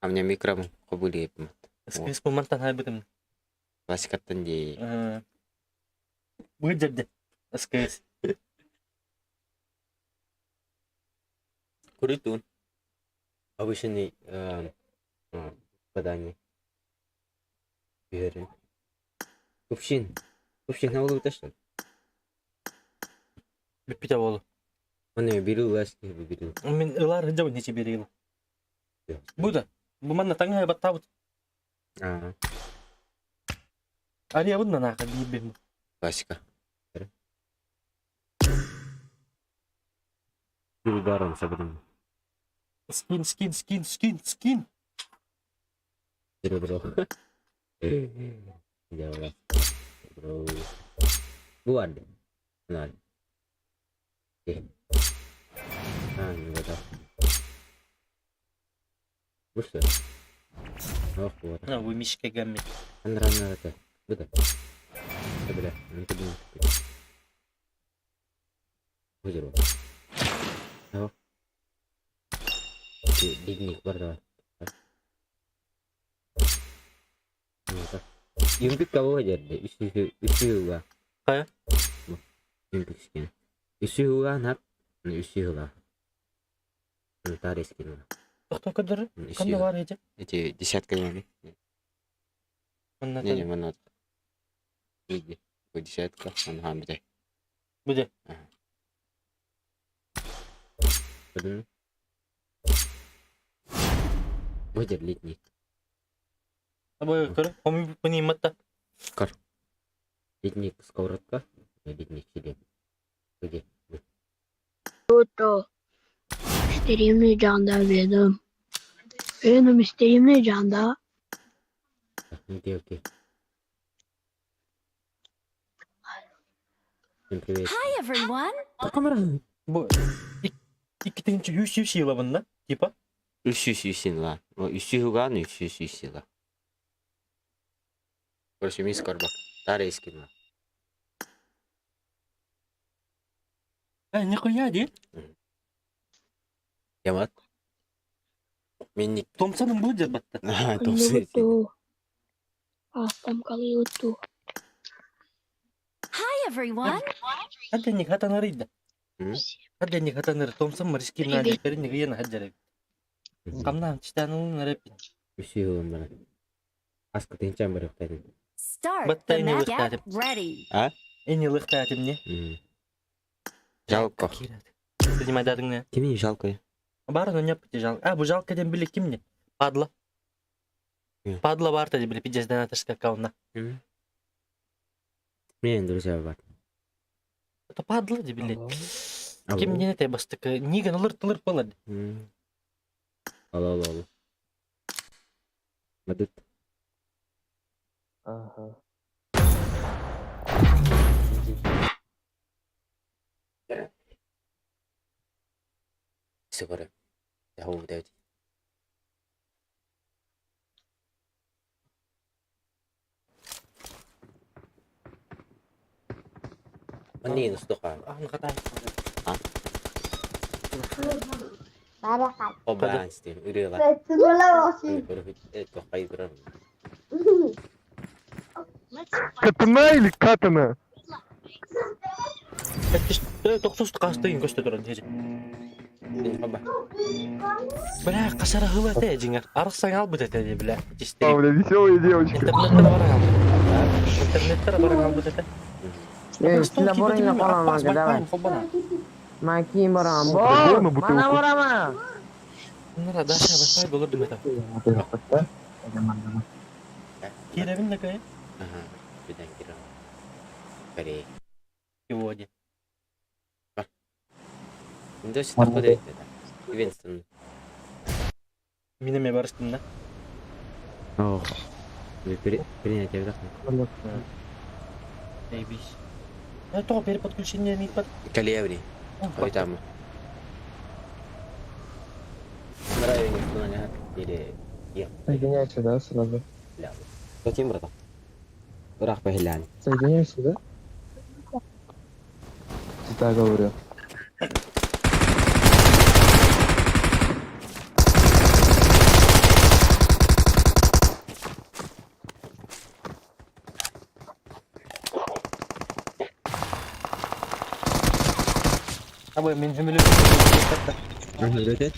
А мне микрофон кобулеп. Сквиз помантан хайбытым. Классикаттан дей. Выдерди. Сквиз. Куритун. Обычный подание. Верен. Купшин. Купшин на улыбку что? Биппите болу. Он мне беру ласки, беру. Мен ылар жабы нече берейлі. Бұда. Бұл манна таңа айбат табыт. Ария бұдна наға бейбем. Классика. Bir udarım sabırım. Скин. Bro. Jawab. Bro. Buat. Benar. Oke. Enggak tahu. Buset. Oh, buat. На, вы мишке гамми. Андранна это. Betul. Sebelah. Nanti dulu. Bujur. Oh. Dingin berdoa. Юнпик кого jadi? Isi Kaya? Юнпик skin. Isi nak. Isi Tarik skin. Кто кадр? Канда бар эти? Эти десятками. Не, манат. Иди. По десятка. Он хамде. Буде. Подумай. Будет летний. Абы көр, хоми понимать-то. Кар. Летник сковородка. Летник селен. Где? Tuttu. İstediğimle canda verdim. Benim istediğimle canda. Окей. Всем привет. Hi everyone. Камера. Bu iki yüz yıla bunda. Tipa. Üsüsüsün Üsühugan üsüsüsün. Короче, мисс Корбак. Старый скин. Нихуя değil. Ямат. Минник. Томсон'un bu cebatta. Kalıyordu. Hastam kalıyordu. Hi everyone. Hadi nik hatanarıydı. Hadi nik hatanarı. Томсон mariski nadi perin nik yana hajjarı. Kamdan çitanın narapin. Üsühugan bana. Askı tençen bırak tadi. Start But the they knew map. it got it. Ready. En yıllık tatim ne? Жалко. Понимай, да, не. Kimi жалко ya? Бар, но не жалко. Bu жалко дем били kim ne? Падла. Падла бар тади били пиджес донатors аккаунтна. Мен друзья бар. Это падла ди били. Kim не те бастык нига нылыр болады. Алло. Мадыт. Ага. Segera. Jauh dari. Mending stok kan. Nakatayo. Barakat. Oh, balance din. Udah lah. Sebelah olsun. Itu kayak berapa? Katana или катана? Тоқсыз қастыйын көсті тұрын тежі. Ini apa? Бля, қасара ғыла те жеңер. Арықсаң ал бұд әте де, бля. А, бля, веселая девочка. Интернеттер бараң ал бұд әте. Сюда борина поламага, давай. Макин барам. Прикольно, бутылку. Мана барама. Нара даша баспай болыр дүм әте. Керевін де көй? Aha, beda kira. Kare. Кеводе. Itu sih tak ada. Winston. Минеме барыстың да. Oh. Принять я Ейбиш. Това переподключение ми път. Калеври. Ой, там. Нравится нanya или я. Соединяй сюда сразу. Каким брата? Рах похилян. Соединяй сюда. Да, говорю. Abi men hem öyle Öyle.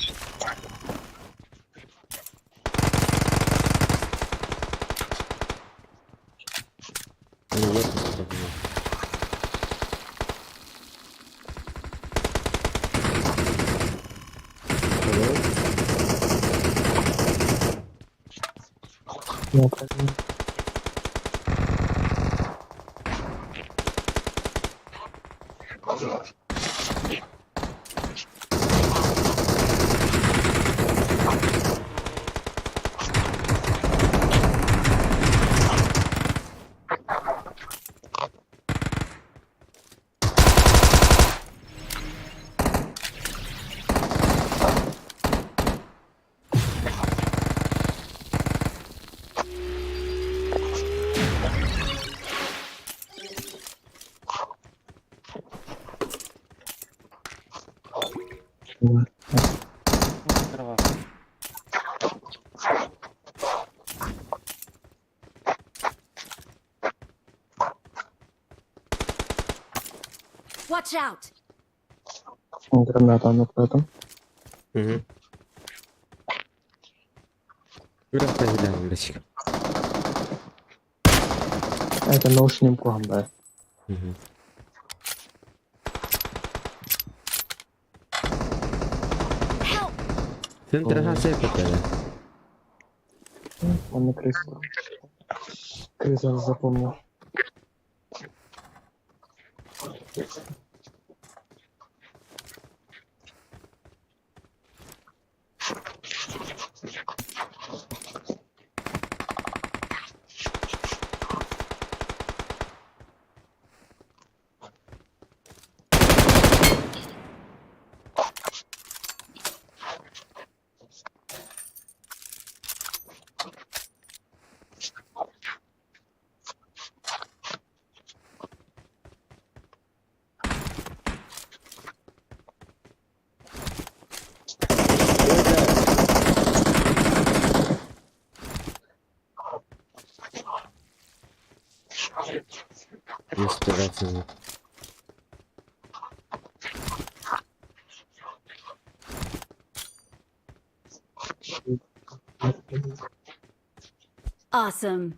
Yok. Bravo. Watch out! Granatı nokladım. Hı. Biraz da ilerleyelim birazcık. Это наушник куамда. Hı. Help! Sen tarafa şey yapalım. Он на крысу. Крыса запомнил. Стараться. Awesome.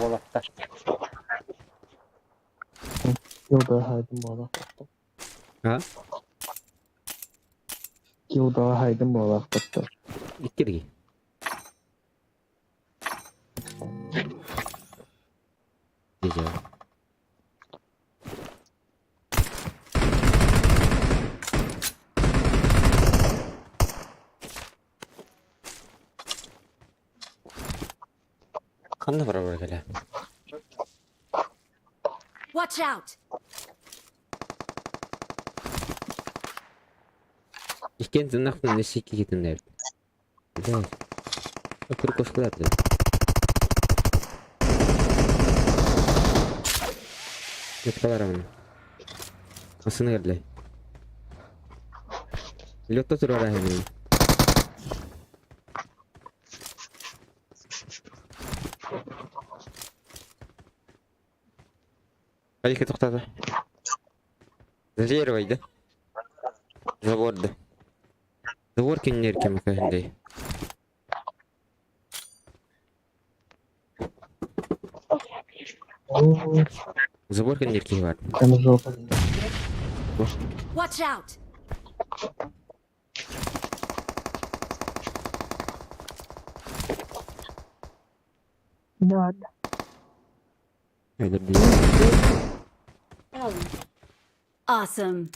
Allah'ta. Yılda haydım bu alakta. Ha? Yılda haydım bu alakta. İttirgi. Güzel. Kanlı var oraya gele. Watch out! İken zırnaktan ne şekil gidinler. Güzel. Kırık koşkulardı. Yetkalar ama. Asını geldi. Pilotta tur var hemen. Haydi toxtadı. Зажировайdı. Zavordu. Zavor кинер кем кахындай. Завор кинер ки var. Там жопа. Watch out! None. Öyle bir. Awesome.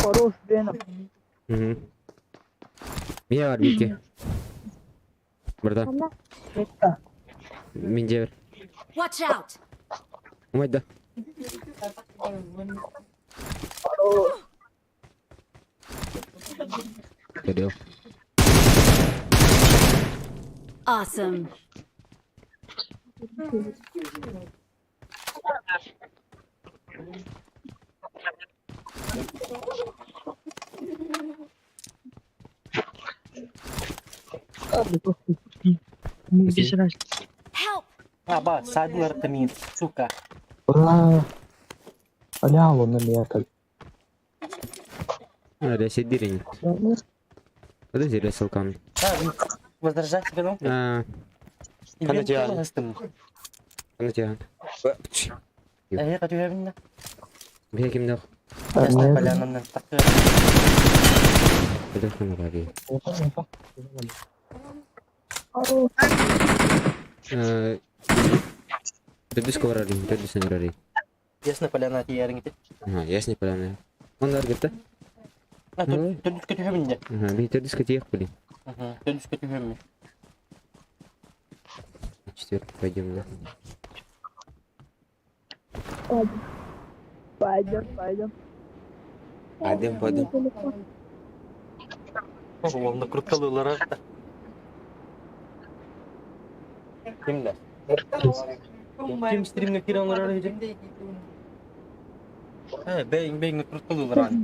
Хорош, Бена. Mine var bir iki. Burada. Bekle. Mince ver. Watch out! Umayda. Geliyor. Awesome. Hadi bakayım. Bir şeyler. Help! Aba, saydılar temin. Suka. Ура! Аляло на металь. Reset dirin. Подожди, ресалкан. Возражать тебе, ну? Kanat ya. Hastım. Kanat ya. Aya katıyor binne. Bir kim de. Yasna palanandan takıyor. Udah kan lagi. Tadus ko rari, tadus na rari. Yasna palanati yaring ito. Yes ni pala na. Onlar gitti. Tadus katıyor binne. Bir tadus katiyak puli. Tadus katıyor binne. Четыре, пойдем, да. Пойдем. Пойдем. Oğlum da kurt kalıyorlar hatta. Kimler? Kim stream'e girenler arayacak? He, beyin kurt kalıyorlar hani.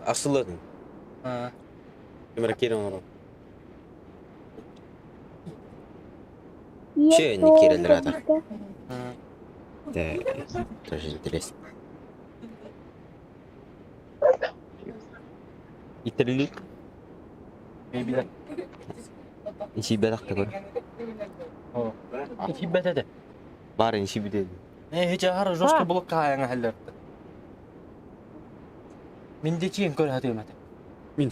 Asılladın. Ha. Kimara kiran onu. Че не кирил рада? Да, тоже интересно. Итерлик. Beybiler. İşi bedak da gör. O. İki betede. Bari işi bir dedi. Hiç ahara joska buluk kayana haller. Min de çiğin kör hadi ömete. Min.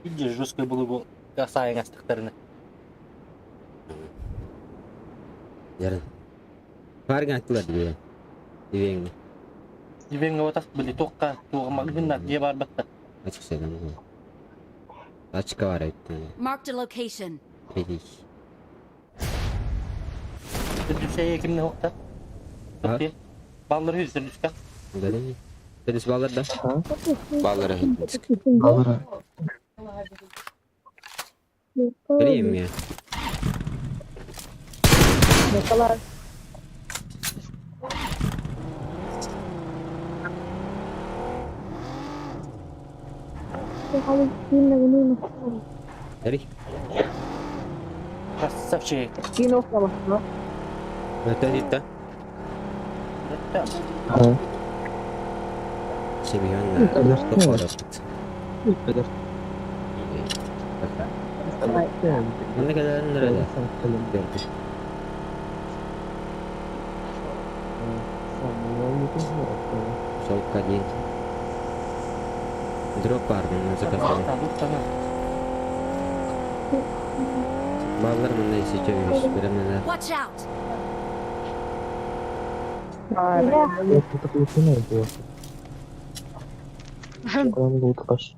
İyice joska buluk kasayan astıklarını. Yarın. Harga attılar diyor. Diyen. Diben ngawatas beli tokka, tuwa magdunat dia barbatta. Açık söyleyeyim. Açık var etti. Marked a location. Peki. Tadus saya kimne hokta. Okey. Balları yüz tadus. Dari. Terus balar da. Balar hepimiz. Алра. Vereyim ya. Николай. Dari. Красавчик. Кинул хорошо. Tadi ta. Ага. Seviyen Kadar. Toplar. Kadar. Ne kadar nerede? Gördük. Soğuk kadın. Drop var mı? Zakasın. Bağlar mı neyse çeviyoruz. Bilemeler. Watch out! Это получено было. Прям будет хорошо.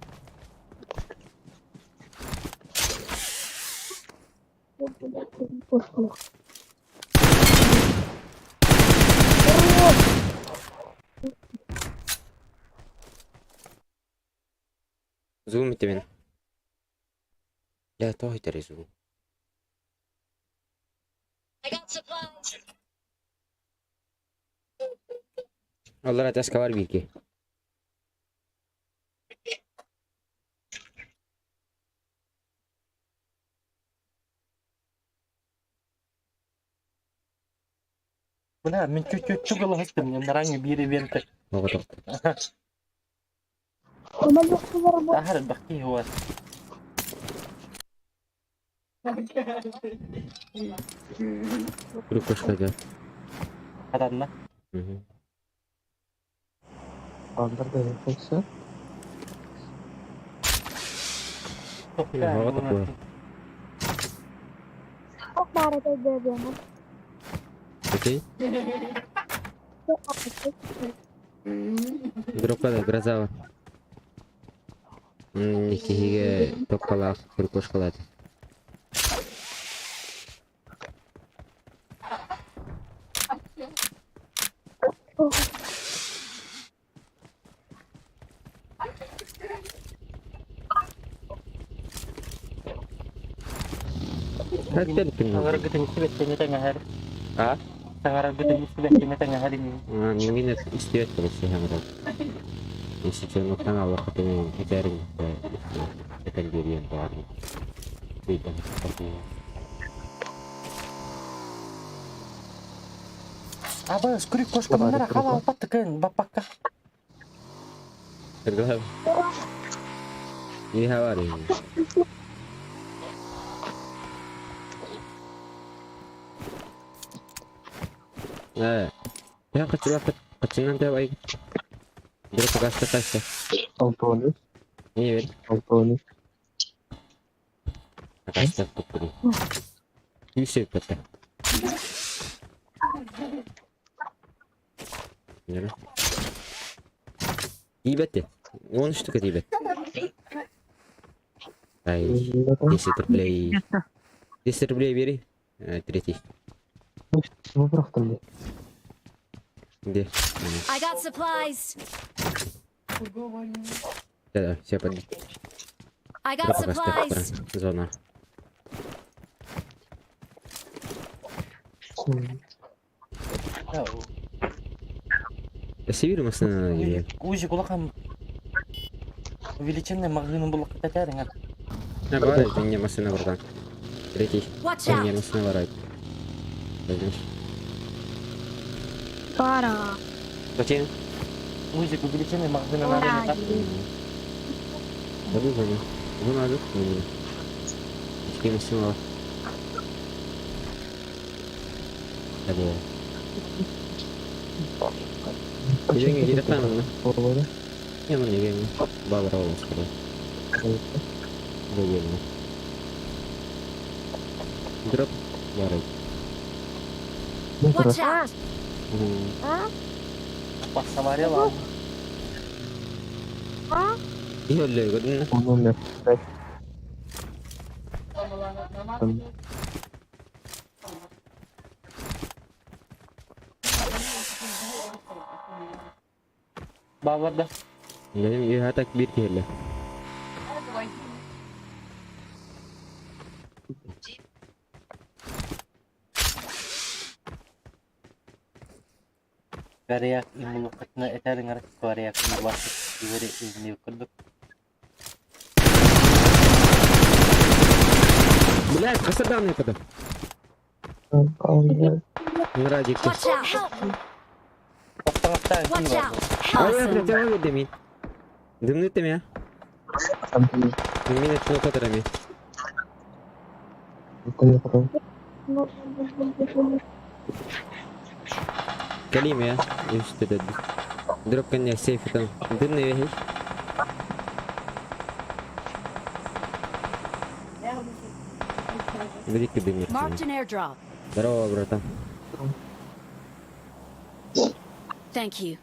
Zoom bitti benim. Ya toh iteri zoom. Allah atas kabar bir ki. Benar, mencucu kalau hastım ya nerangnya bir event. Mau ketok. Ahar bakki huwa. Udah kos saja. Katanna. Андер да yapılsa. Tokka. Ya, hava takıyor. Para da bebê, Окей? Дропада грозава. Никиге топкалах куркошкалат. Хаттер Sangar пин. gedeng sibet di tengah hari. А? Sangar gedeng sibet di tengah hari ini. Мин истият kasi хамрал. Если ну канал хатны итерин это гериен бар. Видно, Aba, skuri kos kamera kawal patkan bapakka. Тогда не говори. Я хочу пацанам давай. Друг кasta. Антони. Не верь. Антони. Кasta купили. И все это. Не. Ебать. Вон что такое ебать. Ай, 10 рублей. 10 рублей бери. Третий. Чего брахтали? Где? I got supplies. Да, все подбить. I got supplies. Зона. Сибирь масына или? Узи кулакам. Увеличенный магазин был катаринга. Наоборот, мне масына братан. Третий. Watch Мне out. масына ворать. Возьмешь. Para. Зачем? Узи увеличенный магазин на рынке. Да выгони. Ну надо. Теперь масына. Ada. Jadi di depan mana? Формула. Ya mana yang bawa rawat sekali. Bagian. Drop baru. Watch out. Pas samarela. Iya le, kan? Onun ne? Bawa dah. Jadi dia hatak bir kela. Karyak imuluk na etaring arak karyak imulwasik iwari ini kuduk. Блядь, красота это. Не ради. Watch out. Help. Pas tengah tahun Watch out. А я Awesome. хотел видеть. Дымны ты меня? Меня что которыми? Калим я. И что это? Дроп коньяк сейф там. Дымный вехи. Великий дымер. Marked an airdrop. Здорово, братан. Thank you.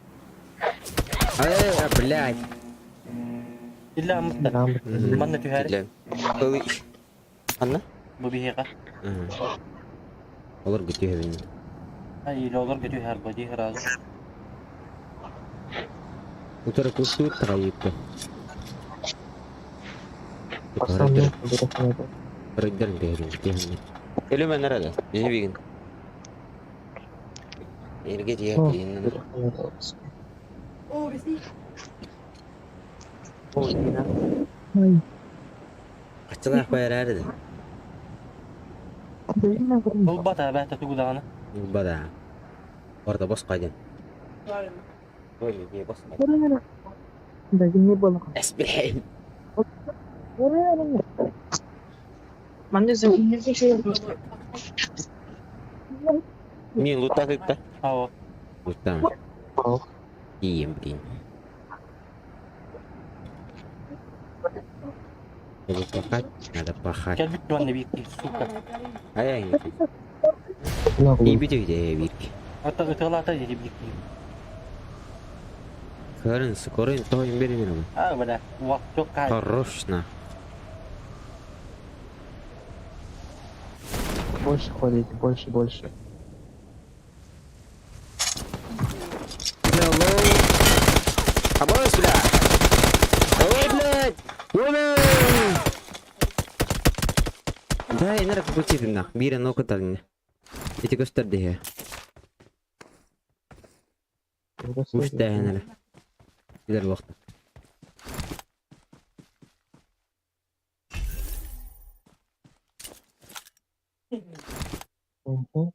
Блядь. Illa mutta. Mana tu hari? Ой. Анна? Bubihi ka? Olur gidiyor evine. Ay lolar gitu har bodi haraz. Утро кустует троипка. Пацаны, Рейдер где? Или мен nerede? Bizi bir gün. Erge diye yayınlanır. Kaçılar koyar herhalde. Bu bata bahta tugudana. Bada. Orada boş kaydın. Böyle diye boş kaydın. Daging bola. Esbihim. Manda zengin şey. Min luta kita. Aw. Luta. Diem, blin. Чтобы пахать, надо пахать. Gel bir duvarla bir suka. Ай, Kenapa не lu? бить где вик. Öteğlata dedi bir. Karın skorun toyun beri benim. Ha bada. Vak çok kay. Хорош на. Больше ходите, больше. Обоюсь, бля! Ой, блядь! Ой! Да, я наrak почти на. Бира ноку талне. Эти gösterdi ya. Usta yani. Gider vakti. Мгм.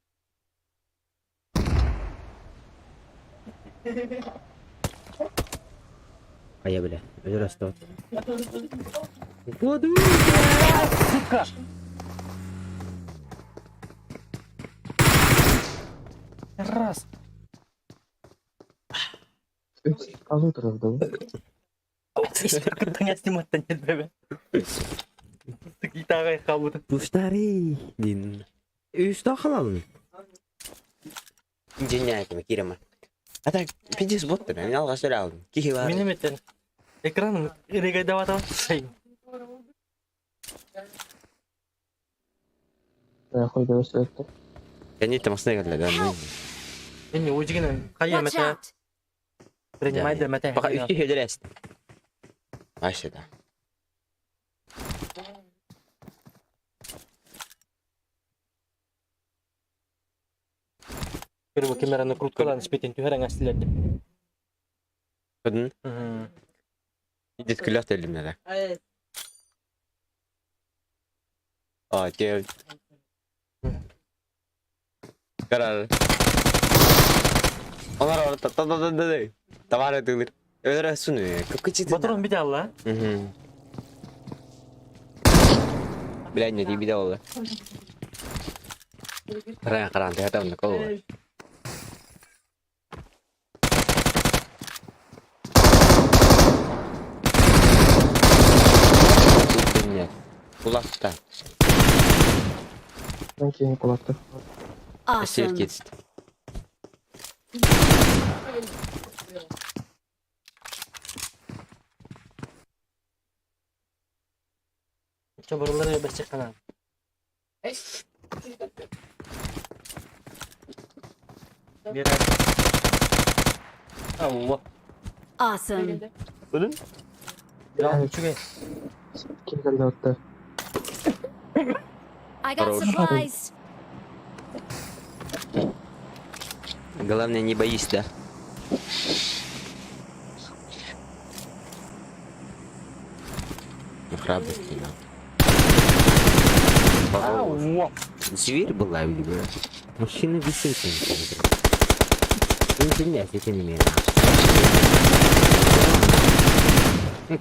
А я, бля, уже растут. Воду! Suka. Раз. Кого-то раздал. Испекатanya снимать-то нет, бебе. Гитара кабута. Пустари! Дин. Üstü kalalım. Dinleyelim mi Kirema? Hatta pidis botta ben alğaç öyle aldım. Ki var. Benim eten. Ekranım regay davata şey. Я хоть до это. Они там остановили, да? Beni ucugina kayya Watch meta. out! Принимай да мета. Пока üstü hediyelersin. Aşağıda. Первый камера накруткала, спетен тюхерен астилерди. Kadın gidip külah elimle de. Aa gel. Karar. Onlar orada ta. Tavar edilir. Öyle sunuyor. Kıkıcı. Baturan bir de Allah. Bilen ne diye bir de oldu. Karan teh tam nak kau. Kulakta. Sanki yeni kulakta. Esir Awesome! geçti. Coba buraları becek kana. Bir ay. Allah. Awesome! Ya çünkü Kim geldi hatta? I got Хорош. supplies! Главное не боись, да? Храбрости, да. Allah. Зверь была, видимо. Мужчина бесится. Не извиняйся, это не меня.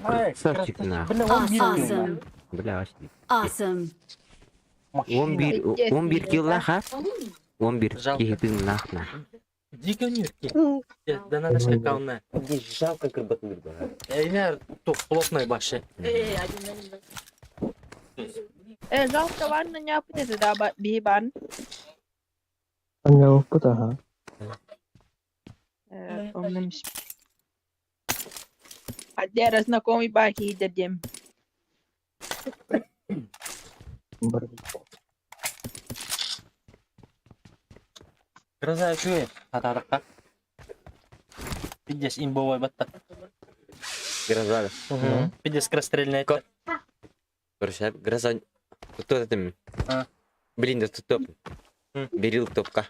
Красавчик нахуй. Bener 11 Awesome! Бля, вообще. Awesome! 11 kilo ha? 11 Жалко. kilo нахуй. Дико нюрки. Да надо скакална. Жалко крабатур была. Эйнер тух плотной баши. Жалко, ладно, не апдейты, да, бибан. Аньяу пута, ха? Помним. Отдельно знакомый баки дадим. Гроза чует. Татарка. Пидес имбовой батта. Гроза. Пидес крастрельная. Короче, гроза. Кто это? А. Блин, да тут топ. Берил топка.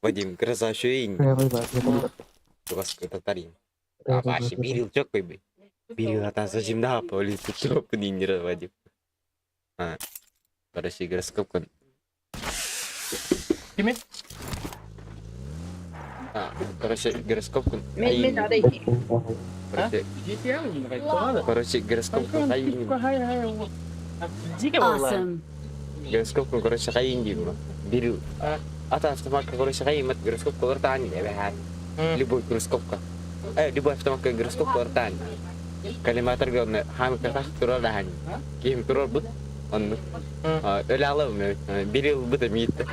Вадим, гроза еще и Я выбрал, я выбрал. у вас татарин. Я А ваши выбрал. берил чок бы. Берил, а там зачем на поле топ не разводил. Короче, гороскоп. Kimi? Короче, гороскоп. Мен ada Короче, гороскоп. Дико валла. Awesome! Гороскоп, короче, хаин дим. Берил. А там автомат, короче, хаин мат гороскоп колортани, я бахай. Любой гороскоп. Любой автомат гороскоп колортани. Kalimatlar onu hem kırtak durar da hani. Kim durar bu? Onu. Öyle alalım evet. Bir yıl bu da miyitti.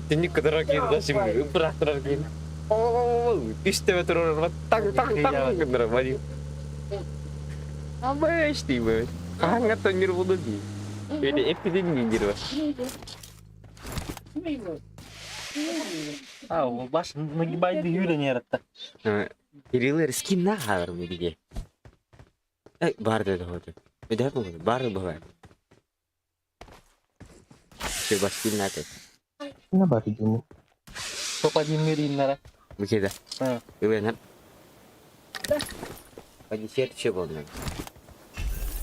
Tinnik kadar kıydı şimdi. Bırak durar kıydı. İşte durar. Tak tak tak kadar var. Ama işte böyle. Hangat tanır buldu değil. Böyle epidemi gibi var. o başındaki baydı yürüyen yarattı. Kiriler skin ne haber mi diye. Var dedi hocam. Öder mi? Var bu var. Şey başka ne dedi? Ne bari gini? Sopa dinleyin nara. Bu keda. Ha. Öyle Hadi şey şey oldu.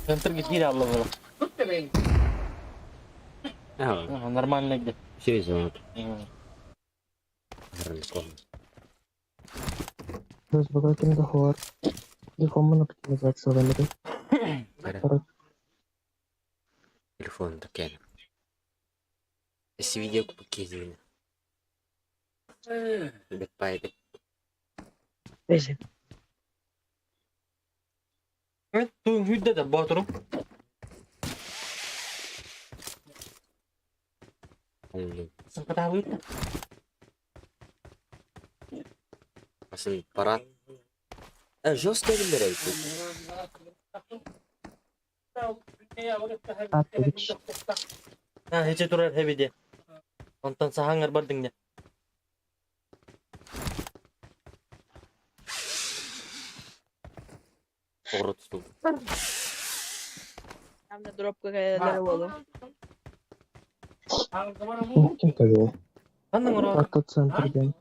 Center git gir Allah Allah. Нормально где. Şey zaman. Разбогатим договор. Телефон оптимизация валюты. Телефон такая. Если видео показывали. Бетпайды. Neyse. Evet, tu hüdde de baturum. Sempat tahu itu. Aslında para. Жестко выбирайте. Attık. Ha, hiç durar heavy diye. Ondan sahangar barding diye. Doğru tuttum. Там на дропка дорогого. Kim tabii? Anladın mı? Karta center'den.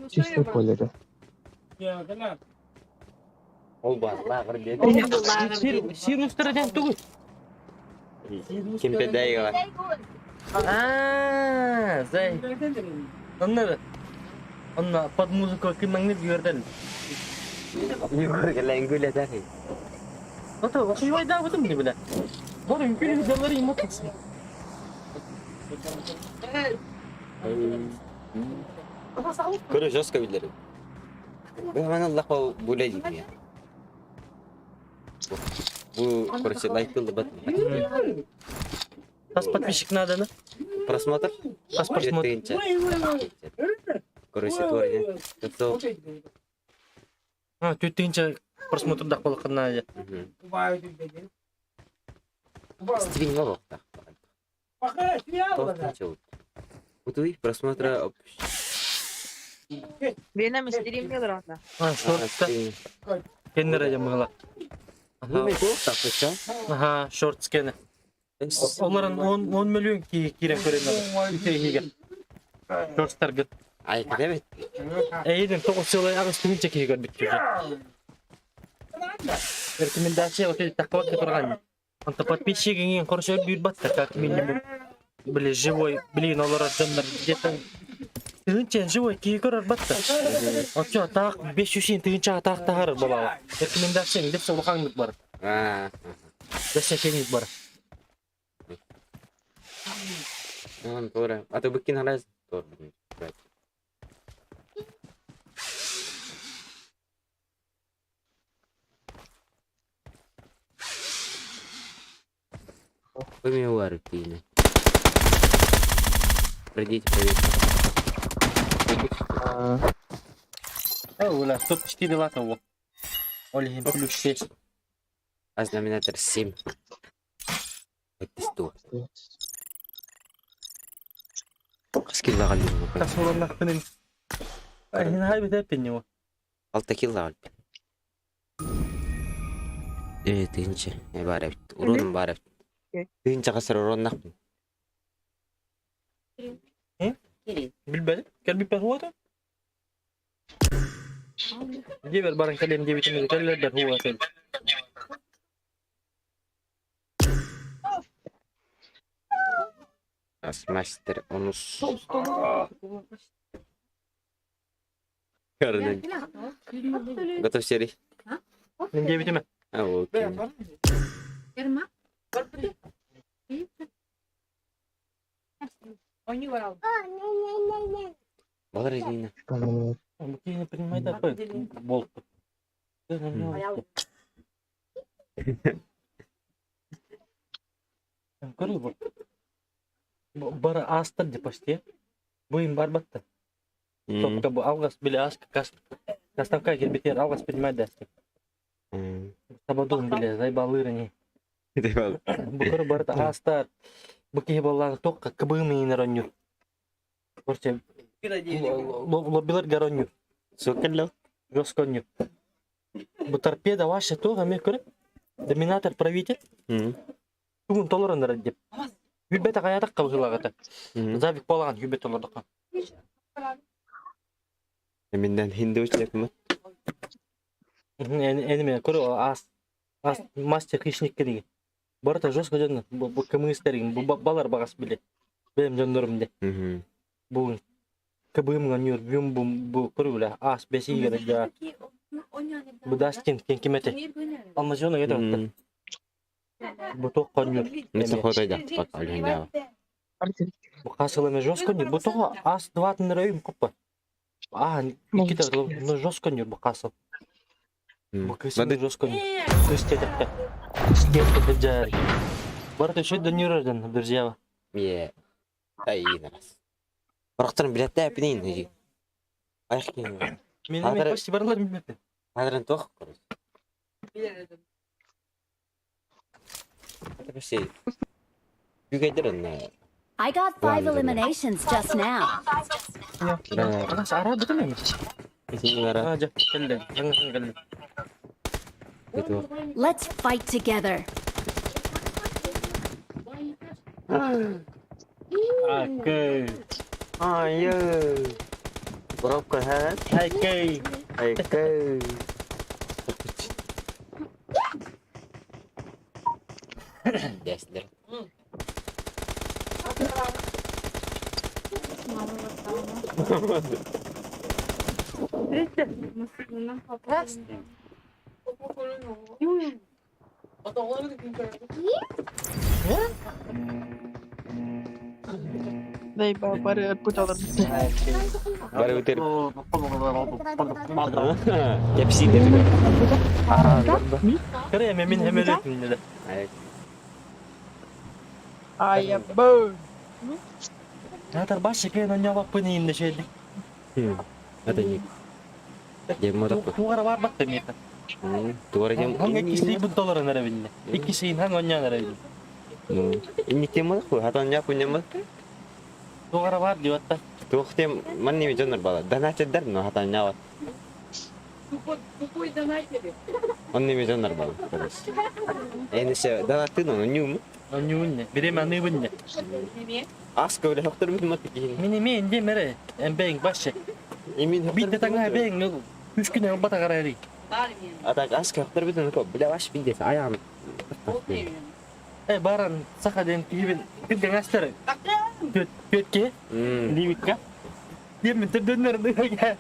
Чистой поле. Ol var. Lağır dedi. Sirus terden tuh. Kim bedaya var. Ah, Zay. Anladın. Anla, под музыку kimangni diyordan. Yukarı gelen güle der. Atau aku juga dah betul ni bila. Baru mungkin dalam ini motor sih. Kuru жестко bilirim. Ben Allah'a böyle ya. Bu короче лайкнули бат. Pas подписчик надо, да? Просмотр. Pas просмотр. Короче творение. Это А, тютинча просмотр dah kalau kena aja. Стивен Валов. Утуй просмотра. Benim istediğim nedir onda? Ah, shorts da. Kenner aja mengala. Ну, так что? Aha, shorts kene. Onların 10 milyon kiren görenler. Ülkeyiga. Shorts target. Ay, evet. Eğidin tokus yolu arası tümün çekiyi gördük diyor. Rekomendasi waktu takwa keterangan. Untuk подписчик yang короче бьют бата как минимум. Били живой, блин, олар жандар где-то. Тыгынча живой кии көрөр бата. Очо так 500 тыгынча так тагар бала. Рекомендация деп сулхаңдык бар. Десекеңиз бар. Doğru. Atı bıkkın halaz. Doğru. Помивар пили. Пройдите, проверьте. Oh, lah, 44 лата его. Олихин плюс 6. А знаменатор 7. Это 100. Скилла галим. Kasur nak penin. Ini hai bete penyo. 6 killa галим. Тыгынча. Барып. Урон барып. Тыгынча касыр уроннак. Bilbel. Gel bir perhuwa tu. Dia ber barang kalian dia bikin itu kalian berhuwa kan. Мастер, он Карнен. Готов серий? Dia bikin mah. Окей. Балерина. Там у меня Mungkin принимает apa? Bolt. Görüyor bu. Bara astır de почти. Buyum бар battı. Topka bu algas bile ask kastavka gelbiter algas bilmedi. Sabadun bile zaybalır ne. Bu kuru barda astar. Bu ki bollan tokka kıbığım iner onyu. Korçe. Lobiler garonyu. Sokalo. Жёстконю. Bu торпеда ваша тоже мне көріп. Доминатор правитель. Бүгін толырындар деп. Хүббеті қаядық қабғылағыты. Завик болған хүббет олардық. Менден хинді өчлеп ме? Әні мен көрі мастер хищник керек. Барыта жёстко жонды. Бұл кіміңістерген. Бұл балар бағас біле. Бәлем жондырымде. Бүгін. Кыбымға нюр бұл көрі біле. Ас бәсі егері жа. Bu dastin kimete. Anlaşılıyor ya da. Bu tok konyor. Mesela hodayda bak alınca. Bu kasılığına jos konyor. Bu tok az 20 lira uyum koppa. İki tane jos konyor bu kasıl. Bu kısmı jos konyor. Üstede. Üstede cari. Barda şu dönüyordan друзья. Ye. Ay iyi naras. Bıraktırın bilet de yapayım ne? Ayak kim? Benim почти barlar bilmedi. Hadran toh kurus. Bir şey. Yügeydirin ne? I got 5 eliminations just now. Anas ara betul mi? Kesin ngara. Aja, geldi. Geldi. Itu. Let's fight together. Okay. Ayo. Berapa kan? Okay. Ayo. Desler. Đây bà đưa putar mısın? Baru betul. Hepsi de juga. Kere memin hemedetin dedi. Ayo. Ay bơ. Natar başı kaya nanya bak ini indi şeydi. Ada ni. Dia mau tak? Tuğara var bak demiyete. Tu orang yang Hangi kisi bu dolar nere bindi. İkisi hangi onya nere bindi. ini tim aku hatanya punya mah. Tuğara var diyor hatta. Tu tim mana ni jonar bala. Dana cedar no hatanya wat. Mana ni jonar bala. Ini se dana tu no nyum. Onyun ne? Biri mani bindi. Aska udah dokter mesti mati kini. Mini mi indi mere. Embeng başı. Imin Bir de tangga beng ne? 3 gün evvel bata kararı. atak aska dokter betul kok. Bila was pindah ayam. Baran sakaden kibin bir gangster. Göt ki. Livika. Dia minta döner ya.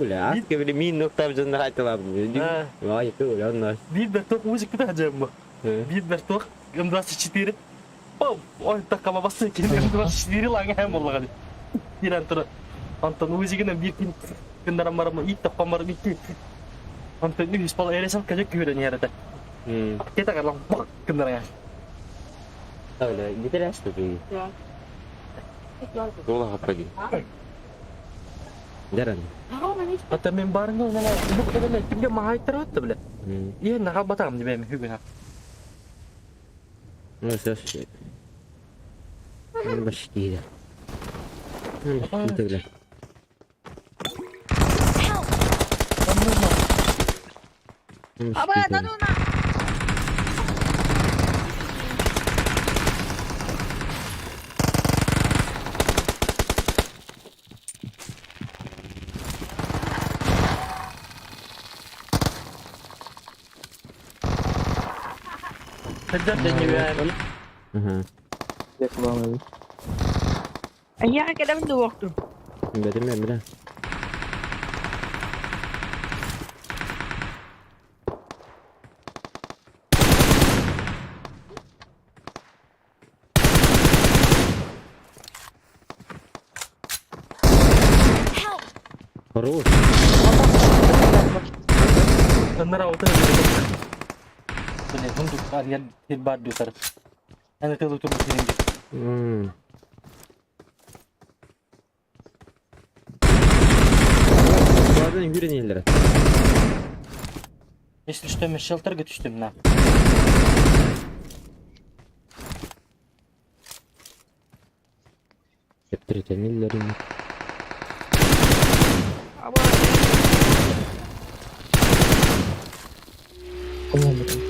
Bila aska bila min dokter jonar itu lah. Wah itu jonar. Bir de tok müzik kita aja mı? Bir de tok gandras çitiri. Oh tak kama bası ki gandras çitiri lagi hem oldu. Bir antara Anton müziğine bir pin kendaraan marama itu pamar itu. Anton ini sepala eresan kaja kira nyarata. Kita kan lompat kendaraan. Tahu lah, kita dah setuju. Tolong apa lagi? Jalan. Hatta men bareng nggak nala, bu kita nih tinggal mahal terus tuh bela. Iya nak batam di bawah hubung ha. Nasıl? Başkira. Itu lah. Apa tadu na? Sedap dan juga. Ya keluar lagi. Ayah ke dalam tu waktu. Berarti memang. Terus. Bener auto. Блин, хундук арьян тирбад дутар. Аны тылы турбу сиринге. Bazen yürünürler. Если что, мен шелтерге түштүм на. Heptiretenirler. Abo. Tamam bakalım.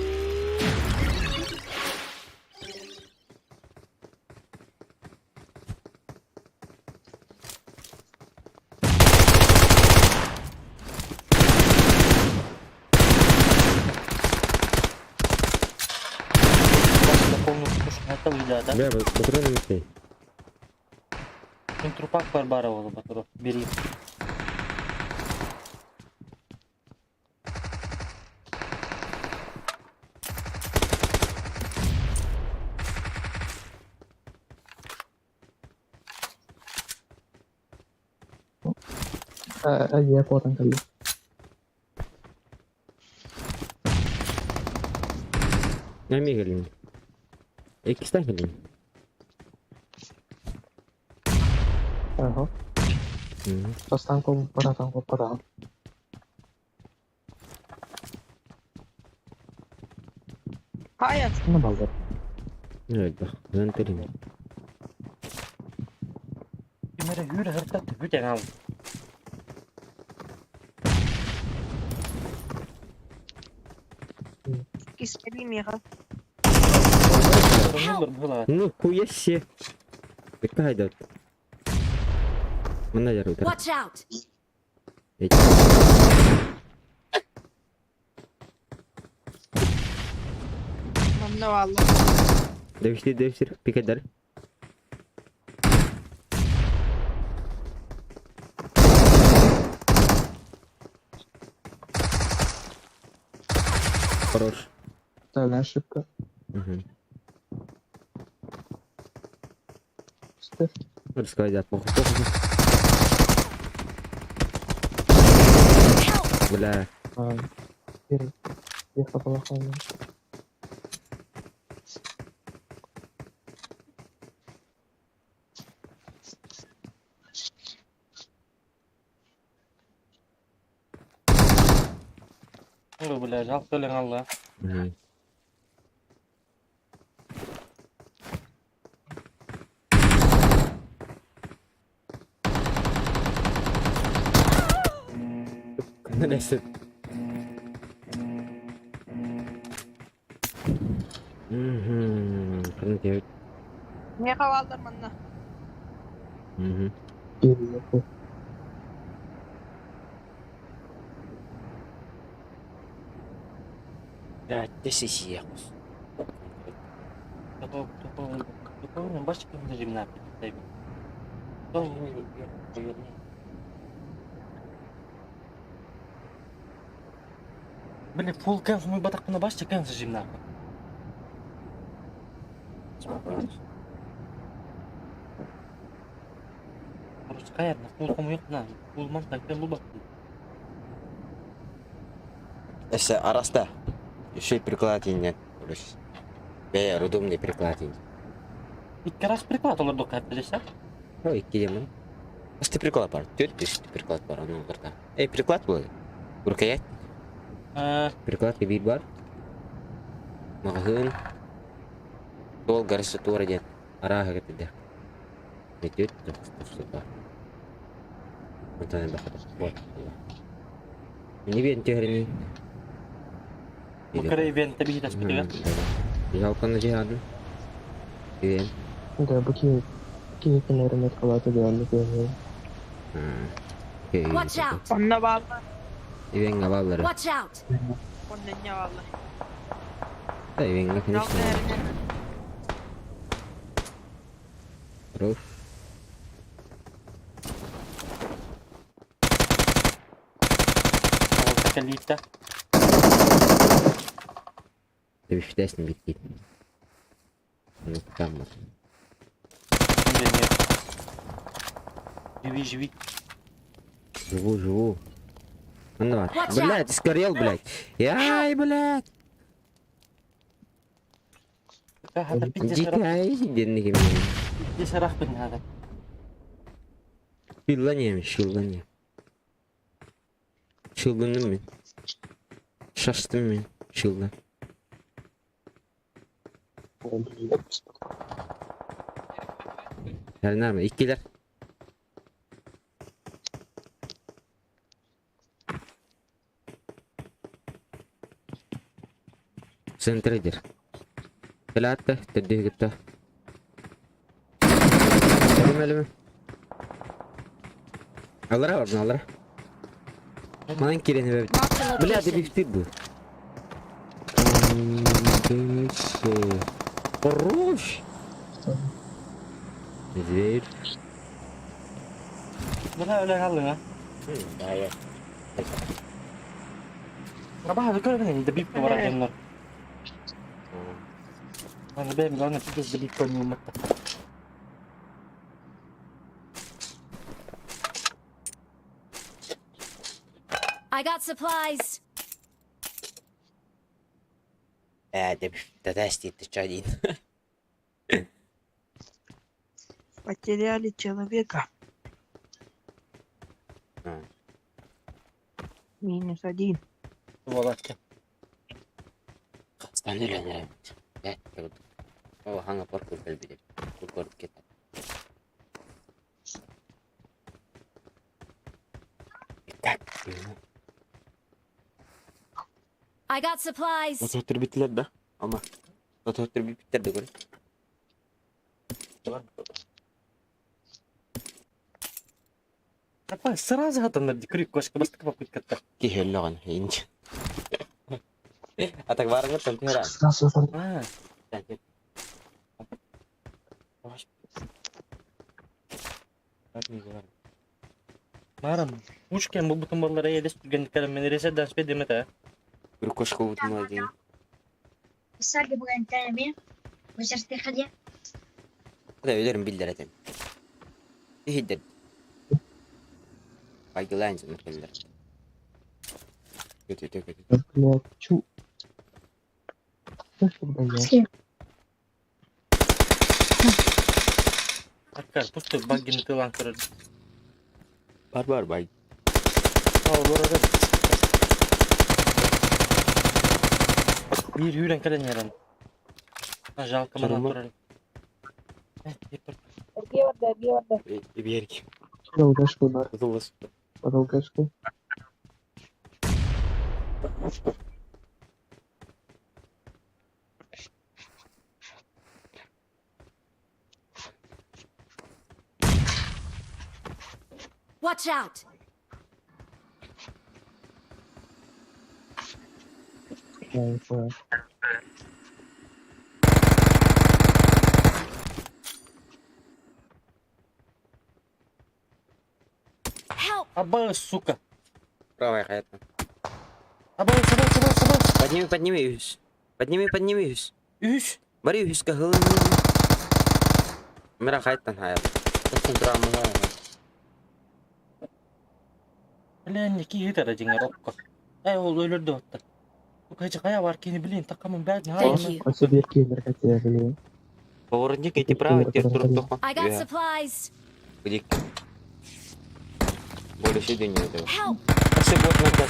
Başta kolunu tutmuş. Hatta uyda da. Bля, батарея не стоит. Мен трупак бар бара болу батыру. Бери. Ya potong kali. Nami gelin. İkisinden gelin. Aha. Terus tangkung pada. Hayat. Ne baldır? Evet bak. Ben terim. Kimere yürü hırtat. Hüten al. İstediğim ya. Olur bu. Ну, хуяще. Какая да? Mana jarum ter. Watch out! Mamna valla. Deviştir. Pik eder. Хорош. Тотальная ошибка. Угу. Ставь. Рассказать, похуй. Бля. Я поплохал. Lu bela жалко өлең алла. Угу. Neyse. Kena cewek. Ne kavaldır manna. Geliyor bu. Ya, desi sih aku. Такого бачиш ким режим на пи. Блин, фул кэм мой батак на баште кэм режим на. Harus kaya na full kamu yok na. Full man tak lubak. Если араста, еще и прикладение. Я удобный прикладение. İki раз приклад olur dokar bilirsən. O iki демон. Просто приклад бар. Төрт беш приклад бар анау барда. Приклад бұл. Рукоять. Приклад bir бар. Мағын. Сол гарнитура ден. Араға кетеді. Метет. Что-то. Вот она бахата. Вот. Не видно тегрени. Букара ивент таbii tas bitiyor. Жалко на жигаду. Ивент. Да, баки kenarına kalata geldi böyle. Watch out! Manna valla. Ивент ngavaları. Watch out! Ondan ya valla. Da ivent nggak Yok finish. nerede? Terus. Al sakalita. Tapi sudah sedikit. Ну там. Живи. Живу. Ну, Watch блядь, сгорел, блядь. Яй, блядь. هذا بيجي Jika شرح aja nih gimana? بيجي شرح بن هذا. Şıllan ya. Şıllandım ben. Şaştım ben. Şıllan. Her nerede? İkiler. Sentrader. ثلاثة تديه قلته. Elime. Allah razı Allah. Main kireni be. Marked a Beli ada location. biftir bu. Terus. Zir. ولا ولا هلا. Bahaya. ربع هذا كله من دبيب ورا جنة. أنا بهم أنا تجلس دبيب كل يوم متى. I got supplies. Ada biftir testi течадин. Потеряли человека. -1. والله. Kastanı öyle. Evet. O hangi parkur belli. Kurkur kita. I got supplies. Motor bittiler de ama motor bittiler de göre. Apa сразу هذا ندي كريك كوش بس كم كنت كتر. Ki hellogan hinj. Atak barang kan tempera. Сразу Марам. Мушкин bu bütün mallara yedes tükenliklerin menirese dans pedimete. Bir koş kovut mu diye. الساقي بغى نتعمل وجرتي خدية Hadi ölerim biller etem. Hiddet. Baygılan canım biller. Kötü. блядь, чу. Что ж тогда я? مسكين Akkar pustu bagini tılan kırır. Barbar bay. Al burada. Bir hüren kalen yaran. Жалко Sorun mu? mana kırır. Yeter. Bir yer ki. Долгашку, да. Tutulmaz. Долгашку. Watch out. Понял. Help. Aba сука. Правая hayatım. Aba sabah. Подними Юс. Подними Юс. Üç. Bari Юс kahılın. Mera hayattan hayat. Nasıl drama var? Lan iki yeter acınga rokka. Ay ol ölürdü hatta. Bu kaçı kaya var ki ne bileyim takımın ben ne Thank yapayım. you. Спасибо, Киллер, хотя блин. Поворотник эти правы, те турут тоха. I got supplies. Где? Больше дней этого. Help. Все будет назад.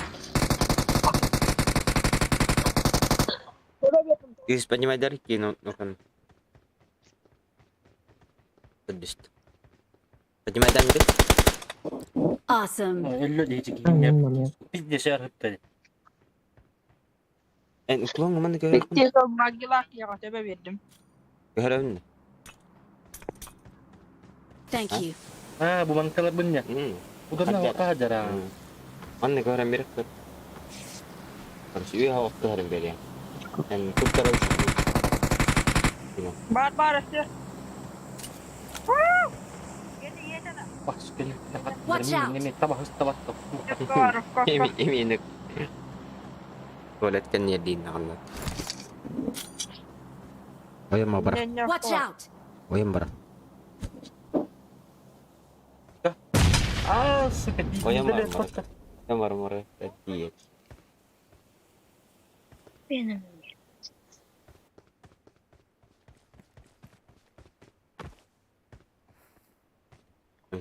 Юс, поднимай дарки, ну kan. Pedist. Поднимай дарки. Awesome. Öldü diyecek Tamam, gibi tamam. yapıyorsun. Biz de şey yaptı. En ulan aman göre. Bitti son bagilak ya tebe verdim. Göre önde. Thank you. Ha bu mantıklı bunnya. Bu da ne Hajar. vakı hajar ha. Anne göre mirip kır. Harus iya hawak harim beli. En çok taraf. Bar işte. Yedi lan. Bak şu gel. Watch out. Ini tabah tabah. Emi tuvalet kan niya din nakalap. Oyun mo bara. Watch out. Oyun bara. Aa sıkı değil. O yan var Bizde mı? de Oyun var mı? Değil. فين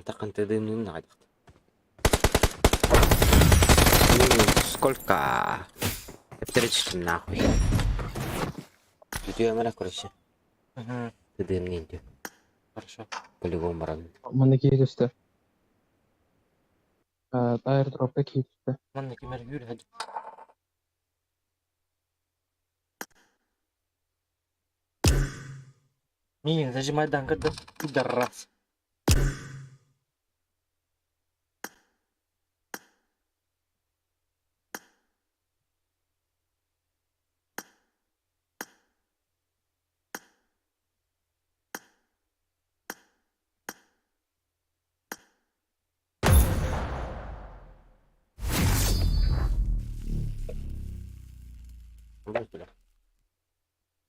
Ты дымный надо. Сколько? 30 нахуй. Ты меня короче. Угу. Ты дымный иди. Хорошо. По-любому рано. Мана киyi düştü. Airdrop'ta kiyi düştü. Манна кемер юр хadi. Мин, зажимай дан когда пидорас. Вот туда.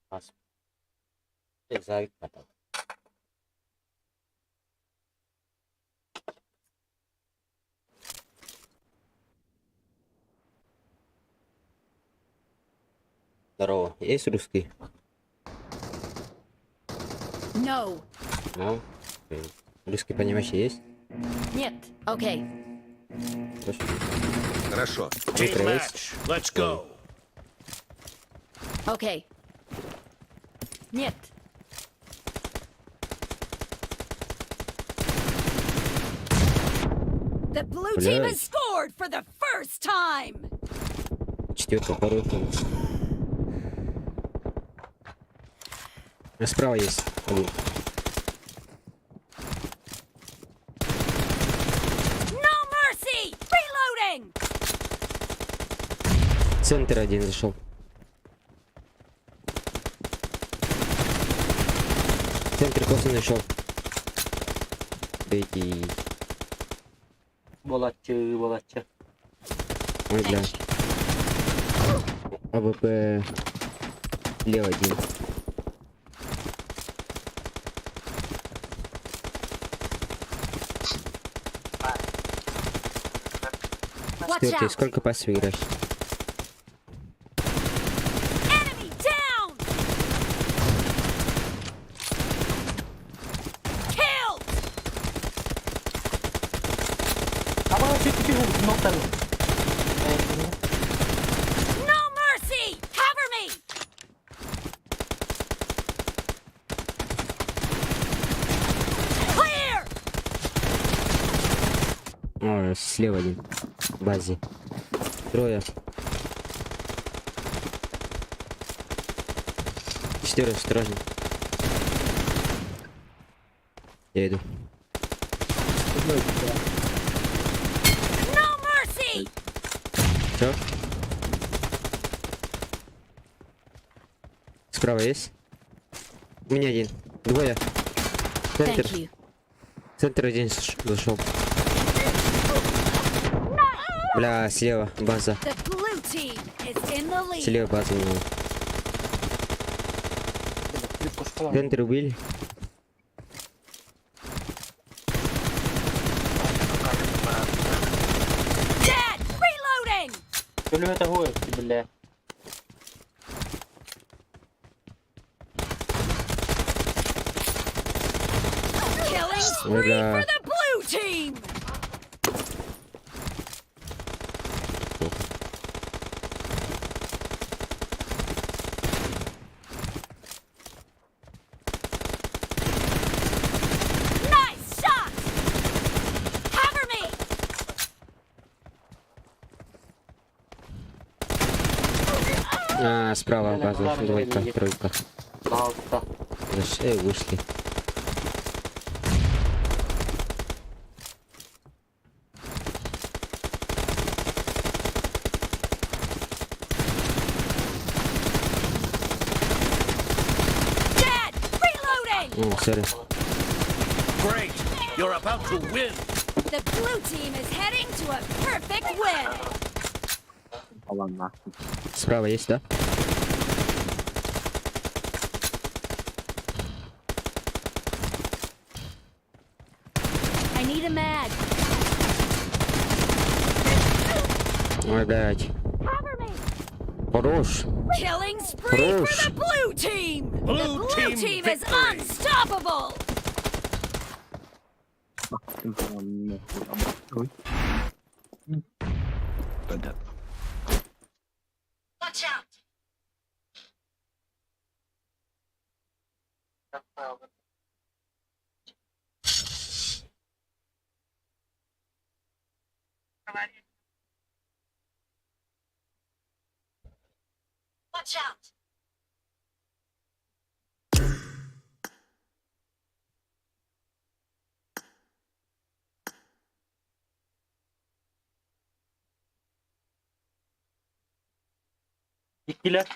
Пас. Завик потом. Здорово. Есть русский? No. Ну? Русский понимающий есть? Нет. Окей. Точно. Хорошо. Прикрыть. Team match. Let's go. Окей. Нет. The blue team has scored for the first time. Четвертый, второй. Справа есть. Один. No mercy. Reloading. Центр один зашел. Центр косы нашел. Бейти. Болатчы, болатчы. Ой, бля. АВП. Лево один. Watch Четвертый, out. сколько пассов играешь? Enemy down. Killed. Apa sih itu nonton? No mercy. Cover me. Clear. О, слева один. В базе. Трое. Четверо, осторожно. Я иду. No mercy. Все? Справа есть? У меня один. Двое. Центр. Thank you. Центр один зашел. Бля, слева база. The blue team is in the lead. Слева база у него. Центр убили. Dead. Reloading. Что ли это гой, бля? Killing spree Бля. for the blue team. Nice shot. Cover me. Справа база. Двойка, тройка. Пожалуйста. Вышли. Dead. Reloading. О, сори. Great. You're about to win. The blue team is heading to a perfect win. Справа есть, да? I need a mag. Ой, блядь. Cover me. Хорош. Killing spree for Хорош. the blue team. Blue The blue team team is victory. unstoppable. Watch out! Watch out! Gittiler.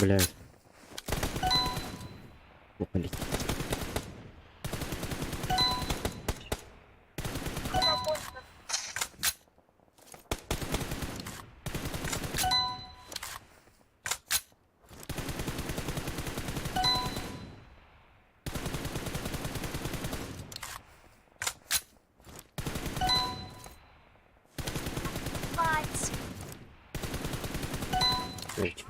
Блядь. Упалить. Fight! Блядь.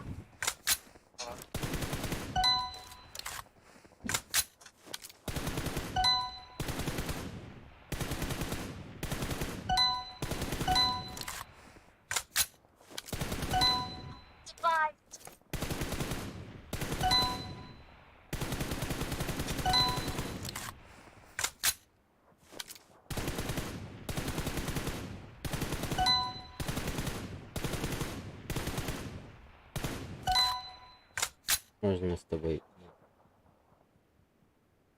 Fight! Можно с тобой.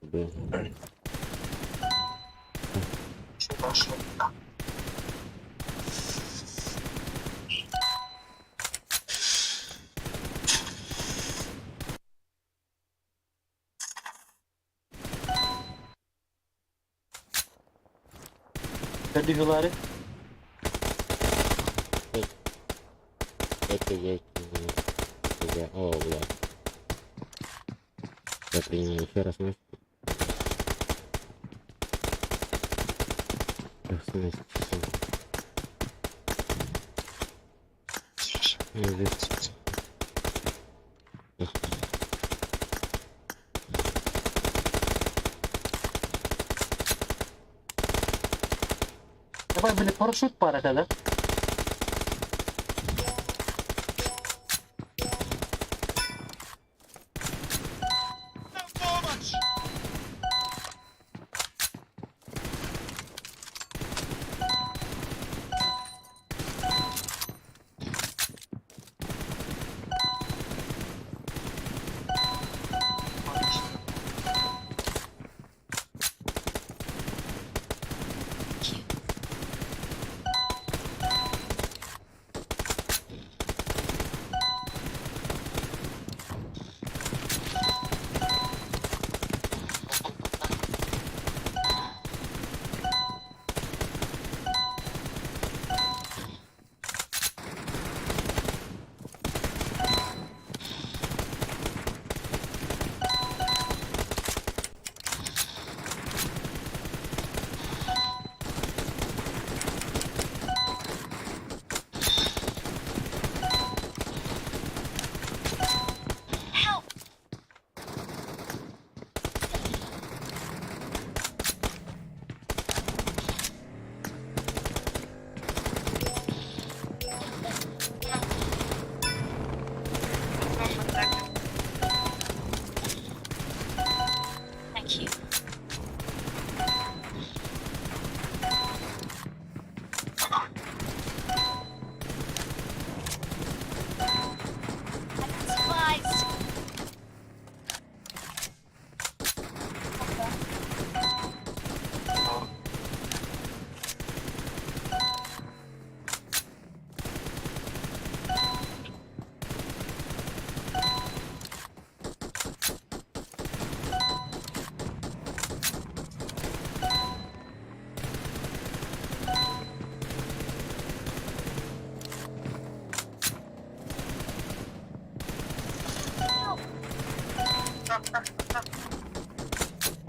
Был. Добігали. О, бля. Я принял еще раз мать. Давай, блядь, парашют пара тогда.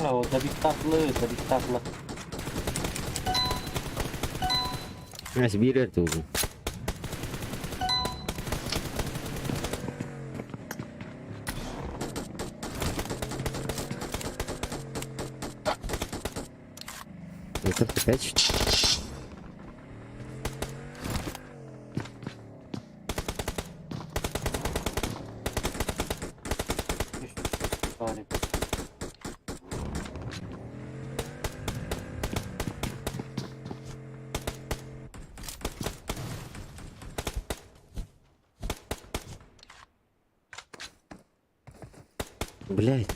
Oh, tadi start lah. Mas biru tuh. Это опять. Sorry. Блядь.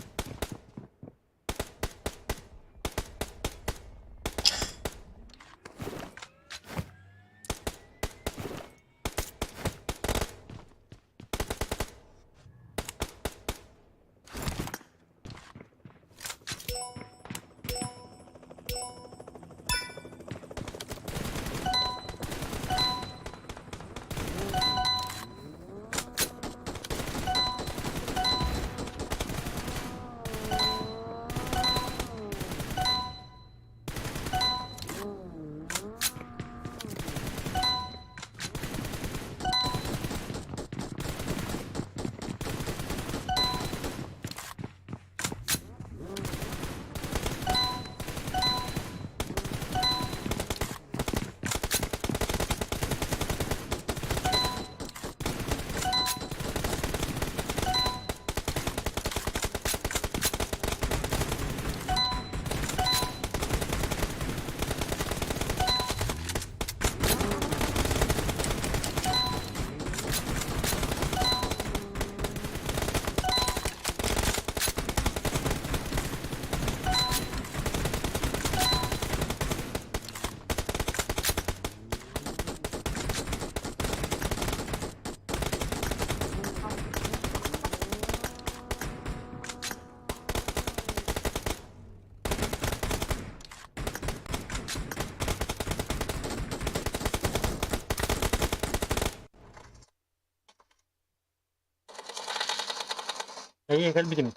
İyi gel bizim.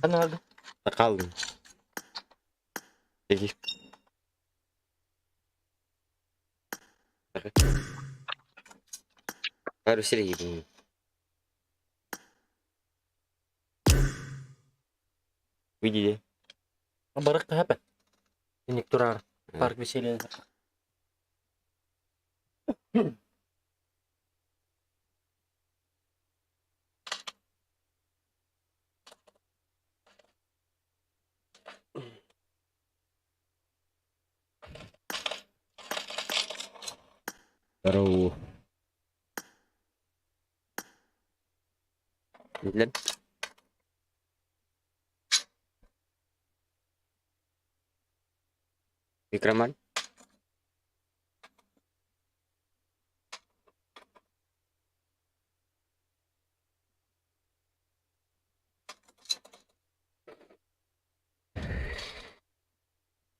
Kan nerede? Kaldım. Peki. Harus sih gitu. Widih deh. Barak apa? Ini turar. Park di sini. Baru. Jalan. Wikraman.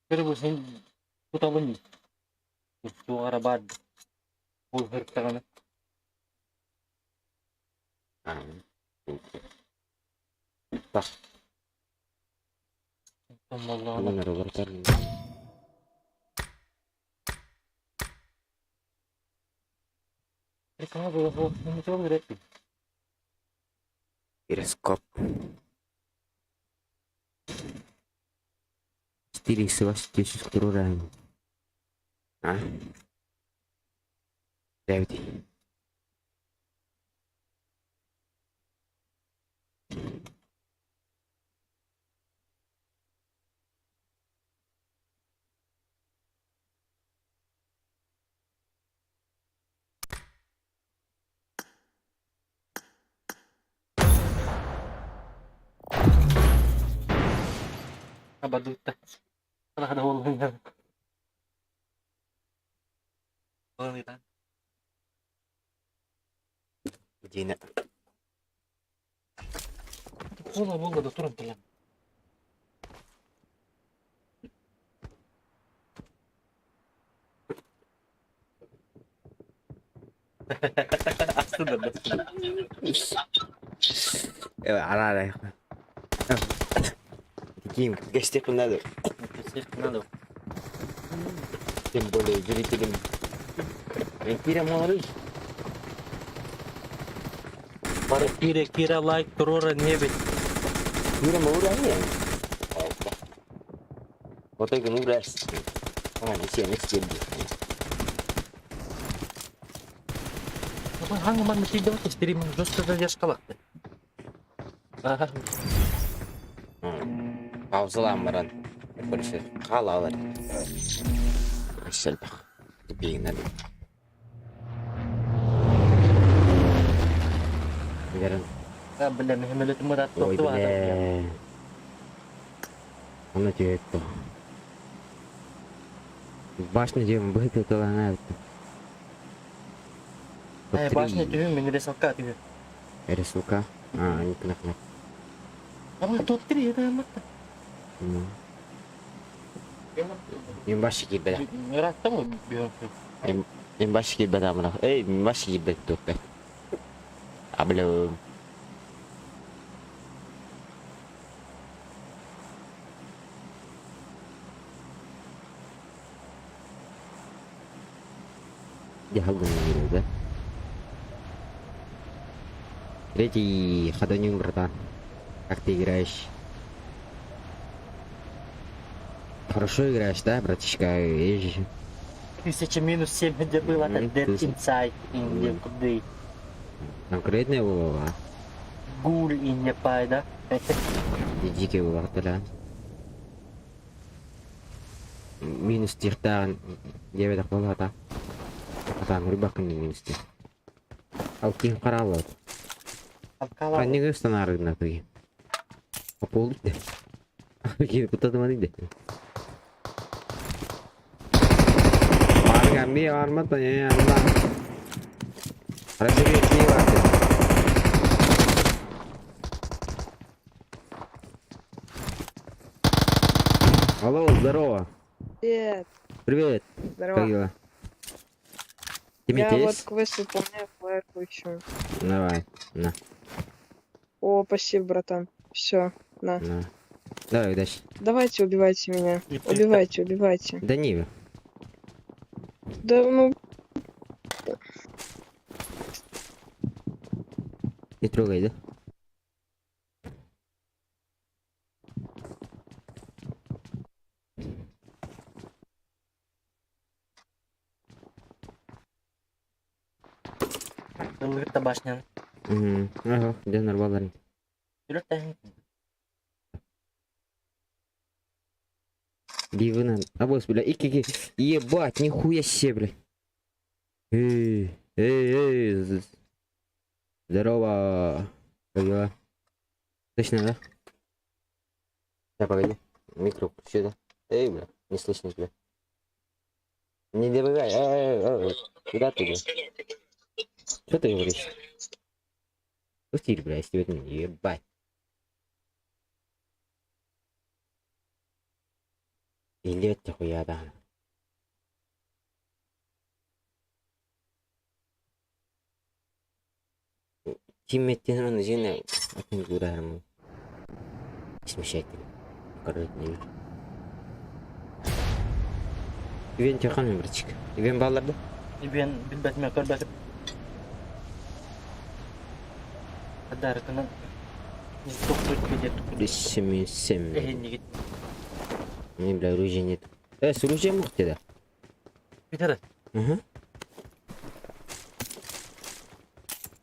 Pero busin puta bunyi. Itu arabad. Full herta kana. Ah. Tak. Allah. Ano na Robertan? Mereka bawa ini coba berarti. Перископ. Стиль свастись структурами. А? Дэвид. Abaduta. Wala na wala nga. Wala nita. Jina. Wala mo nga turun pala. Astuda. Ara. Ким, гостей надо. Надо. Тем более зрителям. Кира малыш. Бары кира лайк турора не бит. Кира малыш. Вот это ну раз. Не все не стебли. Hangi man mesti dapat stream just задержка лакты. Ага. Паузаламыран. Көрші қалалар. Шәлпақ. Бейін әлі. Берін. Бля, мехмелеті мұрат Ой, тоқты бля. Оны түйетті. Башны дем быты кыланады. Башня түйін, мен ресалка түйін. Рисунка. Не кнопка. Ama топ-3 это мата. Мен башы кибеді. Ракта мı бьём? Мен башы кибеді амына. Эй, мен башы кибеді тоқпай. Аблю. Я говорю, да? Третий ходонюк, братан. Как ты играешь? Хорошо играешь, да, братишка? 1000 минус 7 где было, это Dead Inside, где куды. Конкретный был, а? Гуль и не пай, да? Дикий был, да? Минус тиртан. 9 было, да? Там рыбак не минус тир. Алкин қаралы. Алкала. Неге станары на туги? Попол де. Кин кутады маны де. Маргами армат не анда. Разбери кива. Алло, здорово. Привет. Привет. Здорово. Как дела? Я Тебе вот есть? квест выполняю, флайерку ищу. Давай, на. О, спасибо, братан. Все, на. На. Давай, удачи. Давайте убивайте меня. И Убивайте, убивайте. Да не. Да ну, Не трогай, да? Ылгырта башняны. Ага, где нормально. Жүрөт Дивина. А босс, бля, ики. Ебать, нихуя себе, бля. Эй. Здорово. Как дела? Слышно, да? Да, погоди. Микро, сюда. Эй, бля, не слышно тебя. Не дергай. Эй. Куда ты, бля? Что ты говоришь? Пусти, бля, если это не ебать. Илет хуяда. Тимметтен оны жена атын курармын. Смешательно. Короче, не вижу. Ивен чахан, братчик. Ивен балларды? Ибен билбетме көрбетип. Адаркынан тоқтойт кетет. Сем. Эхеннигит. Не, бля, оружия нет. С оружием мог тебя? Битер. Угу.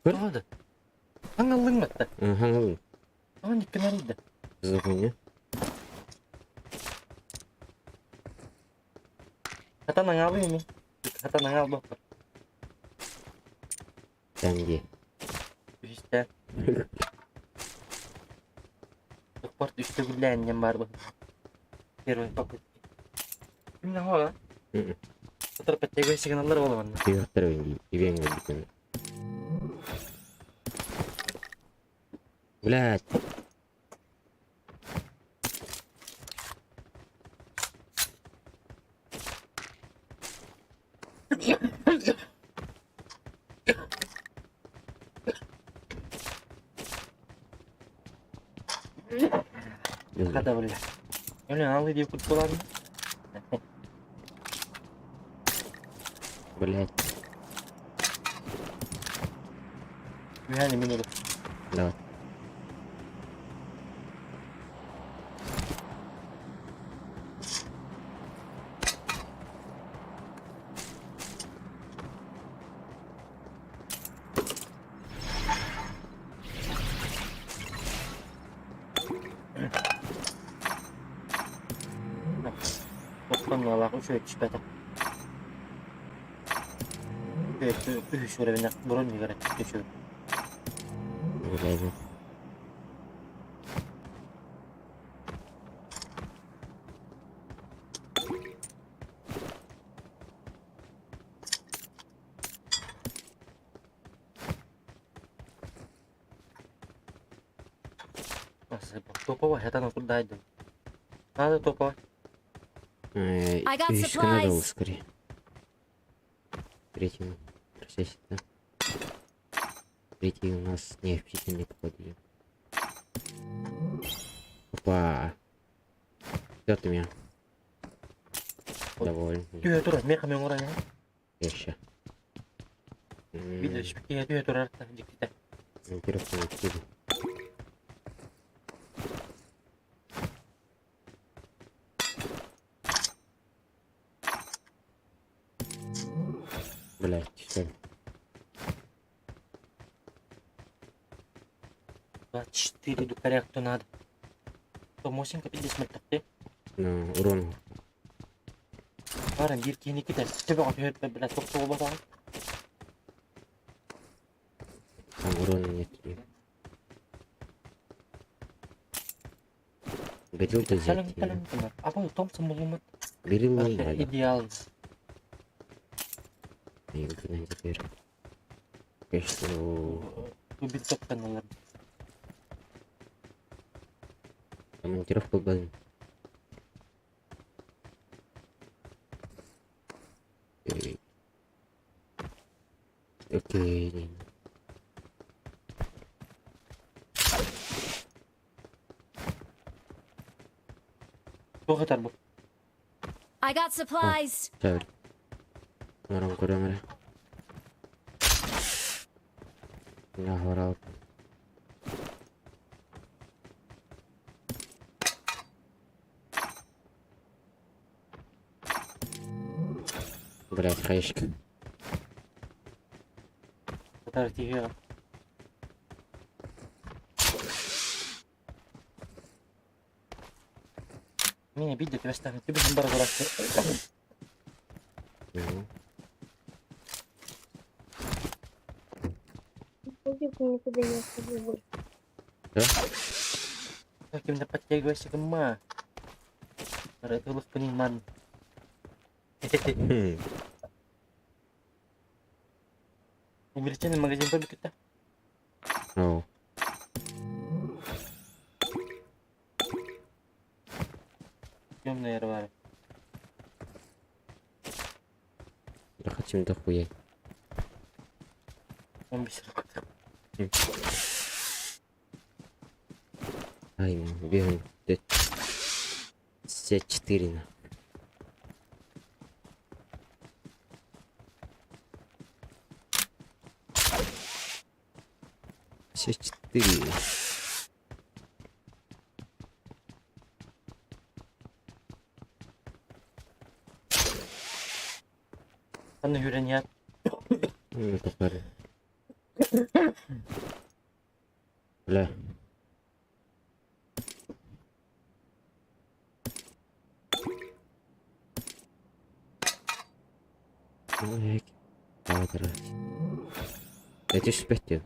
Көр болду. Аңалың матта. Ага, Аны кинарида. законе. Хатан аңалы эми. Хатан аңал бок. Там где? Үстө. Спорт үстө гүлләннән бар бу. Первый попытка. Именно ха. Потом подтягивай сигналлар болман. Ты второй, Ивен говорит. Блядь. Када бля. Öyle al diye futbol abi. Блядь, Yani minulog. давай. Toplam valla şöyle çıkacak. Evet, şöyle bir burun bir göre geçiyor. Блядь. Nasıl bak topa var ya nasıl daydı. Надо topa var. I got Ещё надо supplies. ускорить. Третий процессе, да? Третий у нас необщительный подъем. Опа. Что ты меня? Довольно. Tüye dur me kamyon oraya. Еще. Bir de şüpheye tüye dur artık dikkat. Интересно, откуда? Блядь, что ли? 24 до корректу надо. То мосинка 50 метрде. На урон. Барын bir kini gider. Tübe atıyor biraz çok soğuk bakalım. Там урона нет. Горилку Selam взять. selam selam. Ama Thompson bulunmak Гориллу не надо. ideal. Я не теперь. Конечно, Bu bir top kanallar. монтировку базы. Окей. Bu kadar bu. I got supplies. Çevir. Umarım kuramır. Ya horal. Блять, хаешка. Bu kadar TV ya. Mine bir de göstermek. Bir bizim bara bıraktı. Hakim dapat jago si Gemma. Para tulus peniman. Umirchan magazin pa kita. О, Темная рвара. да хотим дохуя. Он без работы. Ай, бегаем. 54 на. Все 4. Sana yüren ya. Ну, попали. Бля. Ой, квадрат. Я тебе спать.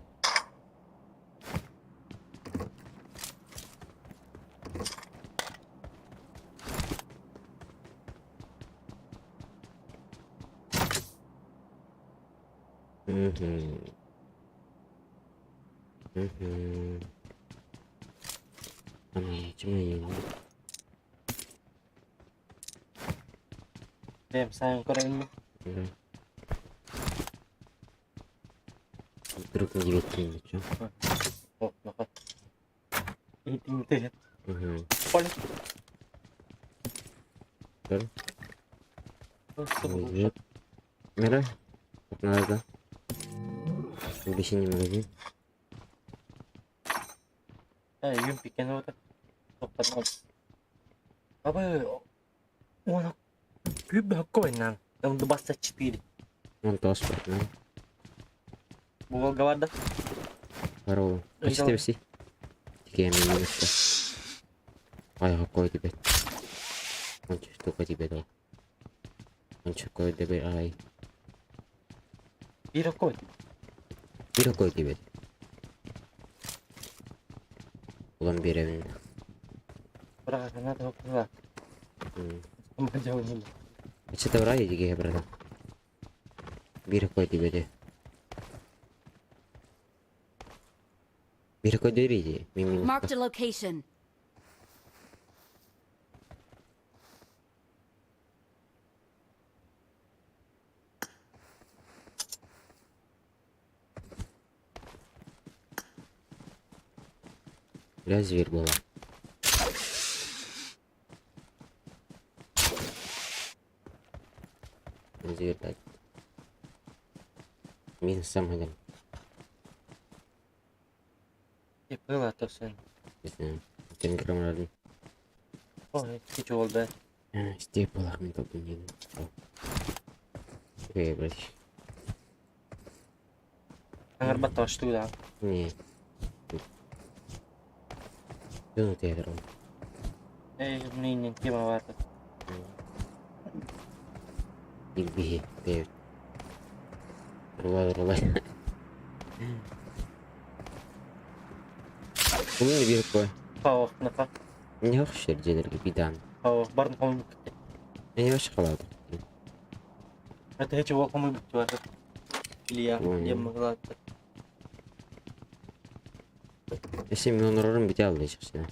Cuma ini. Dem sayang korang ini. Вдруг на 9 чё? Oh, dapat. Ini tinggi ya. Угу. Paling Dur. Evet. Merhaba. Nerede? 5. magazin. Yün pikeni orada. Toplatma. Abi ona büyük bir hakkı var lan. Ben de basta çıktıydı. Montos Batman. Bu Volga vardı. Пару. Почти все. Такие минуты. Ай, какой тебе. Он что тебе дал? Он какой тебе, ай. Bir hakkı var. Bir какой тебе? Ulan bir evinde. Bırak ne de okula. Ama cevap değil. Что-то в рае дикие, братан. Bir какой тебе де? Bir какой дерите? Мимин. Marked a location. Бля, зверь была. Зверь, да. Минус сам один. Yapıyorlar tabii. Не знаю. Тенграм рядом. O hiç oldu. Степалах мне тут не выбрать. Angar taştı da. Не. Ну ты это ровно. Neyin kime vardı? Беги, ты. Рулай. Bunun bir koy. Kavak nafa. Ne hoş yercelerge bidan. Kavak barın kamu bitti. Ne baş kaladı. Hatta hiç o kamu bitti vardı. İliya Hmm. yemekler. Şimdi onların bir de alacak seni.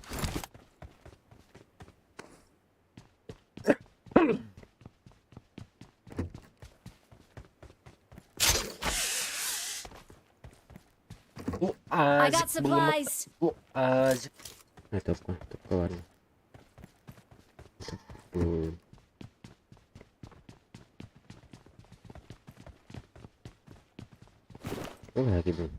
Bu I got azıcık bulunmak. supplies. Bu azıcık. Ha topla var mı? Ola gibi.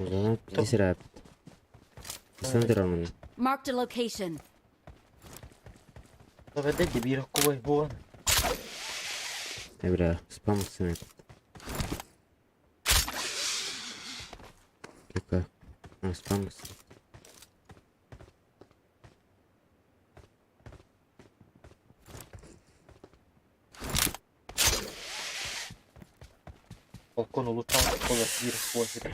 O zaman bir sıra. Sındır onun. Marked a location. Tabii de bir hakkı bu. Ebra spam sınır. Kika. Spam sınır. Balkon olur tam olur bir hakkı.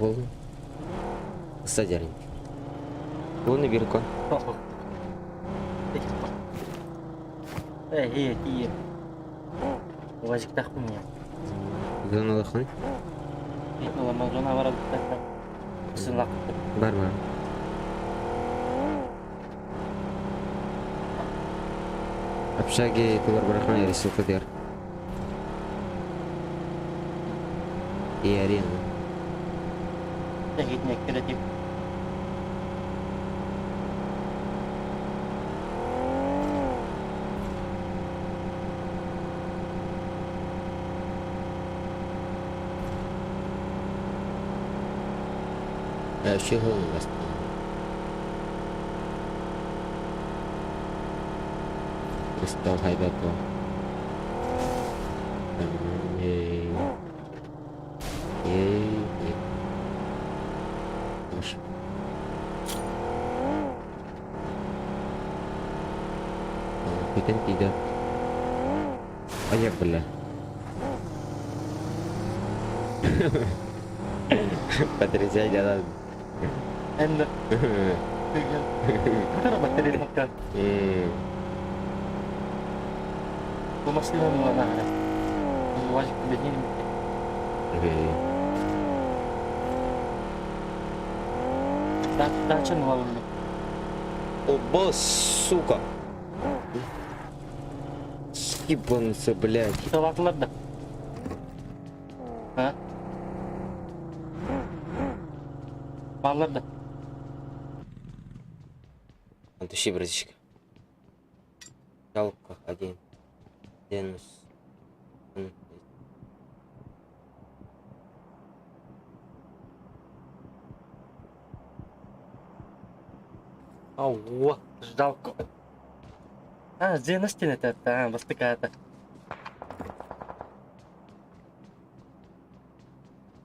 Oğlum. Sacarin. Bu ne bir kon? İyi. Vajik takım ya. Zona bakın. Bir olamaz ona var da. Sınak. Var. Общаги товар барахло рисунка дер. И арена. Gitmek gerekir. Şey olmaz. Kristal haydato. Hoş. Bikin tidak. Ayak belah. Patricia jalan. Hem de. Bu kadar bakteri bakar. Bu masih mau mana? Wajib begini. Okay. Dah cun walau. Oh bos suka. Ебануться, блядь. Тылатылар да. А? Баллар да. Антущи, братишка. Жалко, один. Денус. Ауа, жалко. А, Зенастин это, вот такая-то.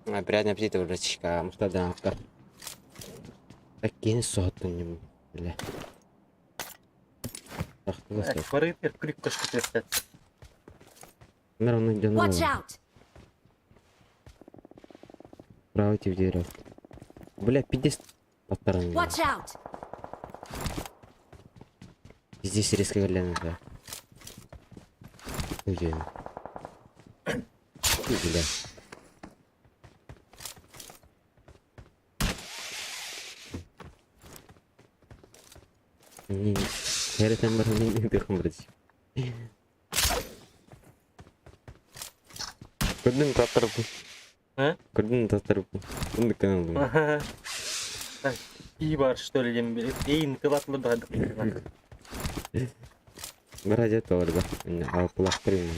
Приятный аппетит, братишка. Мухтадан. Такие сотни, бля. Ах ты, господи. Барыпер, крик кошку тестят. Наверное, где Watch надо. out! Право идти в дерево. Бля, 50 по сторонам. Watch out! Здесь резко глянуть, да. Где? Бля. Не, я там не дыхом, братик. Кудын татырбы. А? Кудын татырбы. Кудын канал. Ага. И бар, что ли, дем берет. Эйн, тылатылар да. Ради того, да. А пластырин.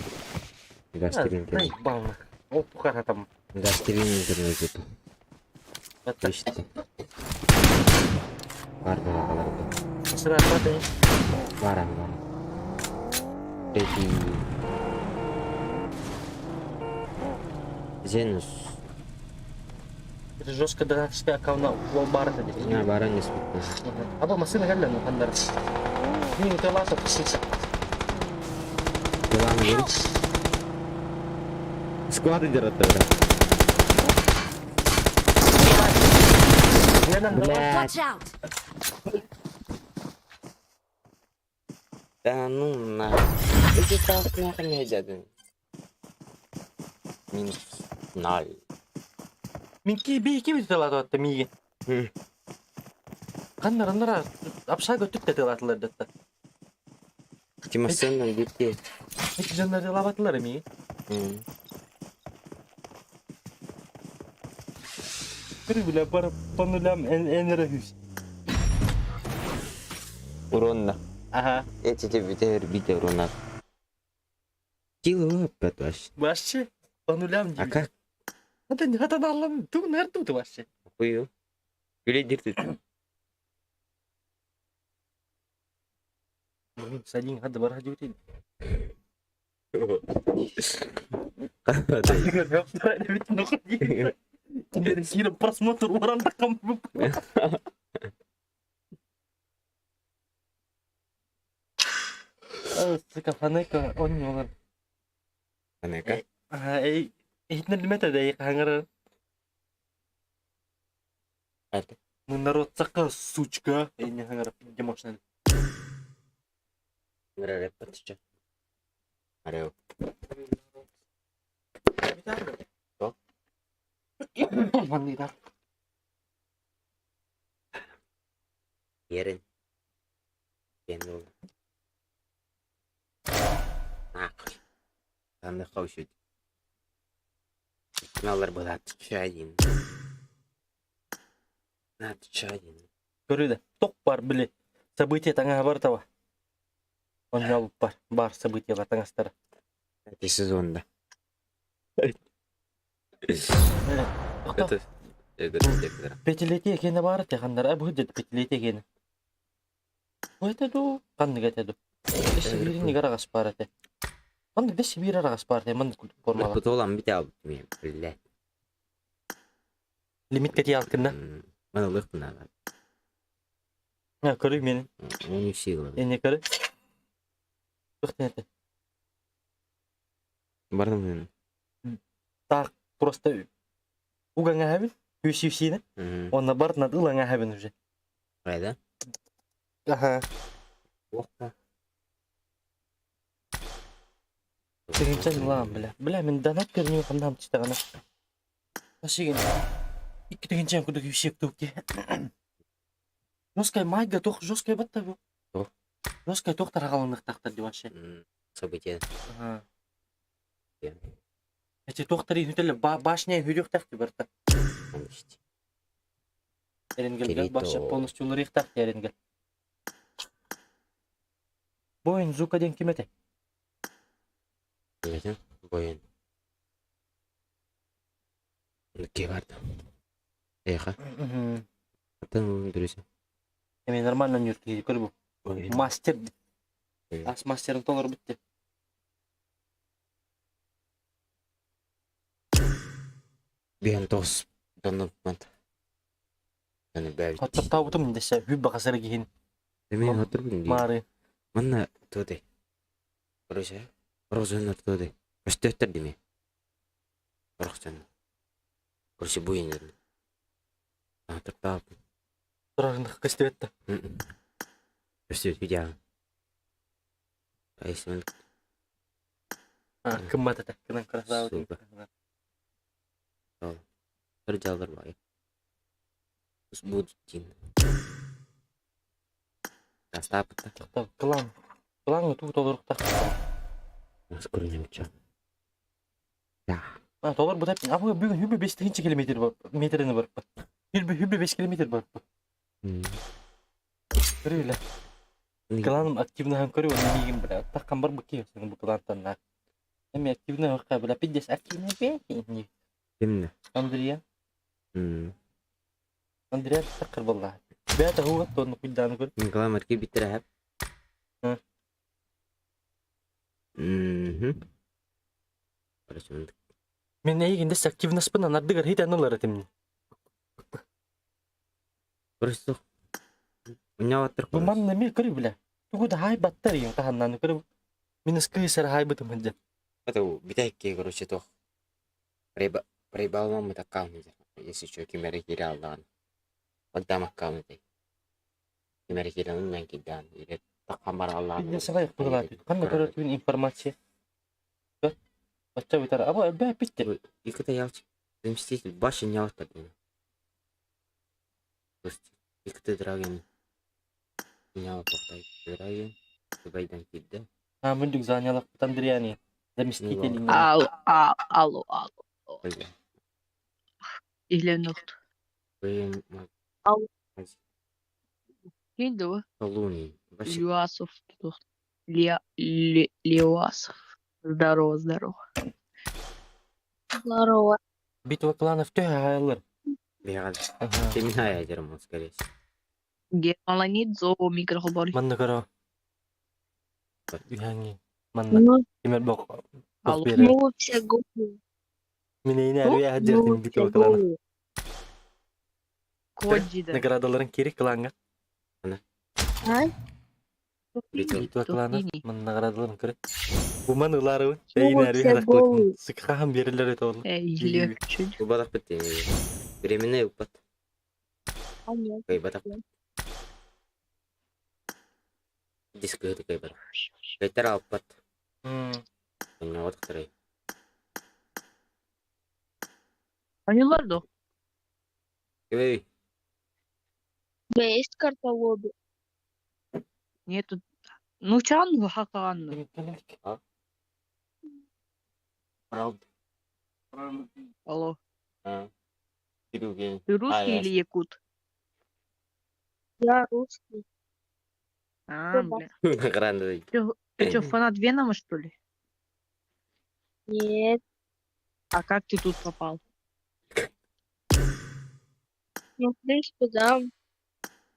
Гастырин. Дай бална. О, пухара там. Гастырин интернет типа. Это Точно. Барбара, барбара. сразу падай. Баран. Третий. Зенус. Это жестко драться, как на лобарда. На баран не смутно. Або машина галля, ну хандар. Не, это лата, псица. Дела не говорит. Склады держат тогда. Блядь. Watch out! Да ну на. Эти толпы не едят. Минус 0. Минки бейки бит тылатат миги. Каннара апшага түттө тылатылар датта. Тимасеннен битти. Эки жандар тылабатлар миги. Бир биле бар понулам энергис. Урона. Ага. Эти тебе бить урона. Кило опять вообще. Вообще понулям. А как? Это не хата даллам. Ту нерту ты вообще. Хуй. Глядишь ты. Садин хада бар хадюти. Кира просмотр уранда кам. Сыкафанека он не он. Анека. Эй, это не метод, я хангар. Это. Ну народ цака сучка. Я не хангар, где можно. Нравится подча. Арел. Что? Мандира. Ерен. Кенул. Нахуй. Там нахуй. Налар был отчаян. Отчаян. Говорю да, топ бар били. События таңа бар таба. Он жалып бар события таңа стара. Это сезон, да. Это Петилете кені бары техандар, а бұхыдет петилете кені. Өйтеді, қанды кетеді. Десі біріне қарағас бар әте. Қанды десі бір арағас бар әте, мұнды күліп формала. Потолам бить алып, блядь. Лимит кәте алқында. Мана лықты надо. Көрі менің. Он не сила. Ене көрі. Бұқты әте. Бардым мен. Так, просто уғаңа әбін, үйсі-үйсіні. Онна бардына ұлаңа әбін уже. Қайда? Аха. Оқта. Тегенчен ұлағым біля. Біля, мен данат көрінеу қамдам түстіғана. Насыген. Икі тегенчен күдік үйсек төкте. Жоскай майга тоқ, жоскай батта бұл. Тоқ. Жоскай тоқтар ағалындық тақтар деп ашы. события. Ага. Иә. Эти тоқтары үтілі башня хүдек тақты барта. Помнишь? Эренгел Кирито. башы полностью улырық тақты эренгел. Бойын зукаден кемете. Білетін? Бойын. Нүкке барды. Эйха. Атын дүресе. Эме нормально нюрт көрбу. Бойын. Мастер. Иә. Ас мастерин толыр бітті. Бен тос. Донып мат. Оны бәвітті. Хоттап табытым десе хүбі қасыры кейін. Мен отыр бүгін. Мары. Манна туды. Короче, розыныр туды. Өстөттір деме. Короче, короче бойын едім. Атып тап. Тұрағындық көстіп етті. Өстөт видео. Айсымен Кім матыды? Кінен красавы. Супер. бір жалдар бар. Будет дин. Остапыта. Клан. Клан тут толырық тақты. Скоро не учу. Да. Толыр бұтап. Абы бүгін хүбі 5 километр бар. Метріні бар. Хүбі 5 километр бар. Көрі Кланым активны һәм көрі оны мейгін білі. Таққан бар бұке өсінің бұл клантанна. Әме активны өққа білі. Пиддес активны бәйін. Кімді? Андрия. Андрия таққыр болға. Бәті ғуға тоны құйданы көр. Николай Марки бітір әп. Мен әйгендес активныспын анардығыр хит әнілер әтімні. Просто уnyawatır. Bu man ne mi kırı bile. Bu da hay battır yiyin tahandan kırı. Minus kıyısar hay bıtım hınca. Это bir dakika короче то. Проебал вам это аккаунт. Если что, кемеры терял дан. Отдам аккаунт. Кемеры терял мен кидан. Или так хамар Аллах. Bir de sana yaptılar. Kanka körütün informasiya. Baca bitar. Ama be bitti. И когда я заместитель баши не отдал. То есть и когда драгин. Меня повтай драгин. Байдан кидда. Ha mendük zanyalık Andriani. Заместитель. Алло. Или нухт. Вы Алло. Кем bu? Луни. Люасов. Леосов. Здорово. Здорово. Битва кланов тühe hayalır. Бегал. Ты меня ядером скорее. Германит зо микрофон. Manna karo. Yani. Manna. Kemer bok. Алло. Bok bere. Ну, все годы. Mine yine araya hacerdim bitva klanı. Коджида. Nagradaların kiri klanga. Ай? Bitva klanı. Топини. Man nagradaların kiri. Bu man ıları. Ну, Yine araya все haraklık. годы. Sıkı ham verirler et oğlum. Эй, чуть. Убадах бітті. Временный упад. Понятно. Кайбадах. Диск это кайбадах. Кайтара упад. У меня вот второй. Поняла, да? Эй, У тебя есть карта лобби? Нету. Ну, чан в хакан. правда. Алло. Ты Ты русский или якут? Я русский. Бля. Грандовый. Ты что, фанат Венома, что ли? Нет. А как ты тут попал? Ну, в принципе, да.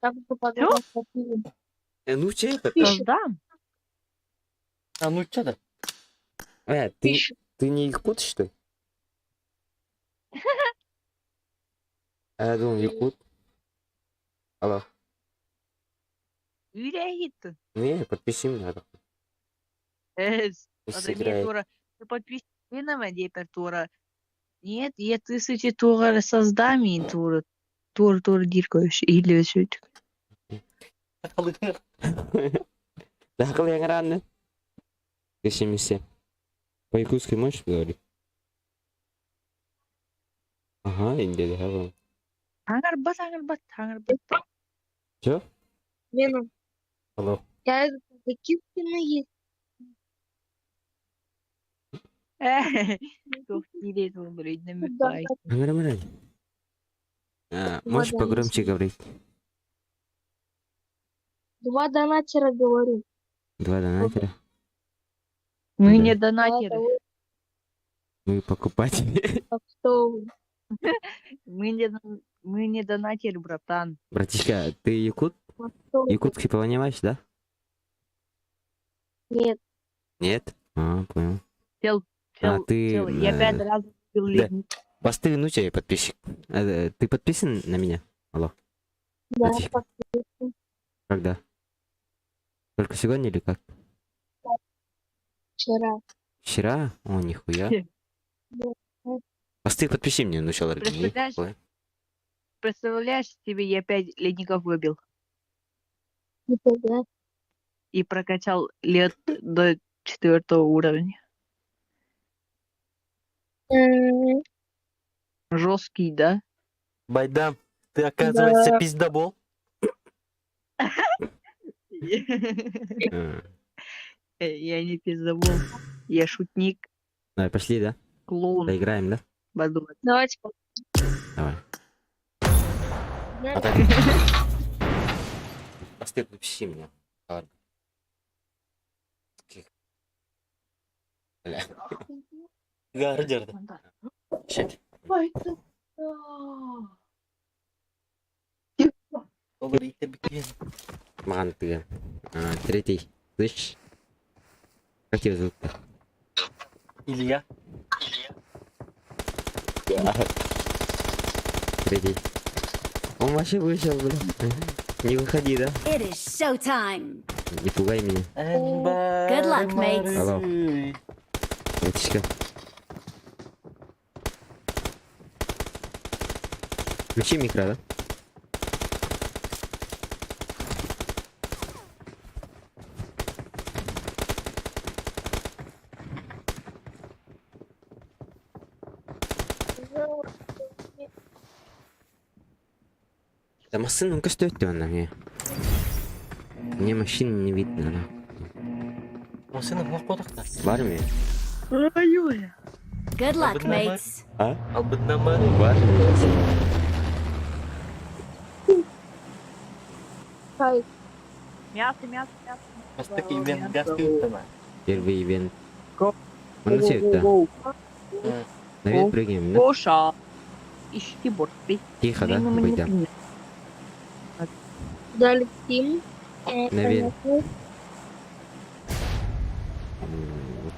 Так попадал в квартиру. Ну, че это? Создам. А ну чё да? Ты не якут, что ли? А я думал, якут. Алло. Юрия Гитта. Не, подпиши меня. Пусть играет. Ты подписывай Венома, теперь Тора. Нет, я тысячи Тора создам и Тора. Тора диркаешь. Или все это. Да, коли я рано. Если миссия. По-якутски можешь говорить? Ага, инде да. Хангарбат. Чё? Веном. Алло. Я какие есть? Тух тирет он говорит, не Да, мешай. Нормально. Можешь да, погромче ясно. говорить? 2 донатера говорю. 2 донатера. Мы Да. не Да, донатеры. Мы покупатели. так что вы. Мы не донатеры, братан. Братишка, ты якут? Так что вы. Якутский понимаешь, да? Нет, Нет? Понял. Чел, ты, чел, я 5 раз был да. ледник. Посты, ну чей подписчик. Ты подписан на меня? Алло. да, Братишка. Когда? Только сегодня или как? вчера. Вчера? О, нихуя. Да. Посты подпиши мне, ну чё, Представляешь? Представляешь, тебе я 5 ледников выбил Нифига. и прокачал лед до 4 уровня. М, Жесткий, да? Байдам, ты, оказывается, Да. пиздобол. Я не пиздобол. Я шутник, Давай, пошли, да? клоун, Поиграем, да? бадула. Давайте. Давай. Знаете, Посты подпиши мне. Ладно. Бля. Гардер. Щет. Говорит, ты бикин. Ман, ты. Третий. Слышишь? Как тебя зовут? Илья. Третий. Он вообще вышел, бля. Не выходи, да? It is showtime. Не пугай меня. Good luck, mates. Алло. Братишка. Включи микро, да? Да машину что это она мне? Мне машин не видно, она. Машина в ходах-то. В армии? Good luck, Good night. mates. А? Албаднама. В армии? хай. Мясо, мясо, мясо. Мастаки ивент гастует-то. Первый ивент. Го. Он все Гоу, на вид прыгаем, да? Гоша. Ищи борты. Тихо, да? Выйдем. Дали Тим. Наверное.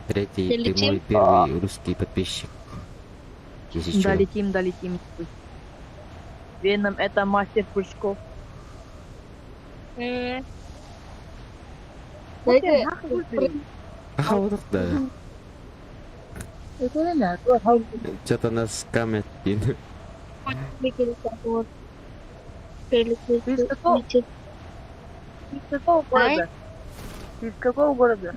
Третий, ты Долетим? мой первый русский подписчик. Если чё. Долетим, долетим. Веном это мастер прыжков. Дайте. Ага, вот так, да. Что-то нас камят. Вот. Ты из какого? Ты из какого города? Ты из какого города?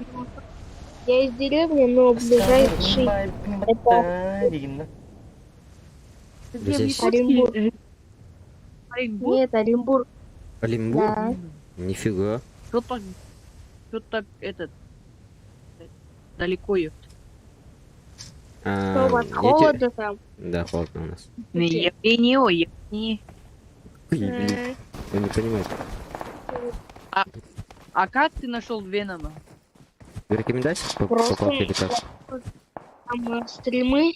Я из деревни, но ближайший Ты Да где, в здесь- Якутске? Оренбург? Нет, Оренбург. Олимбур? Да. Нифига. Что-то этот далеко ехать. Что у вас Я холодно там? Да, холодно у нас. Я не. Ой, блин, вы не понимаете. А как ты нашел Венома? Вы рекомендации Просто- попал или как? Там стримы.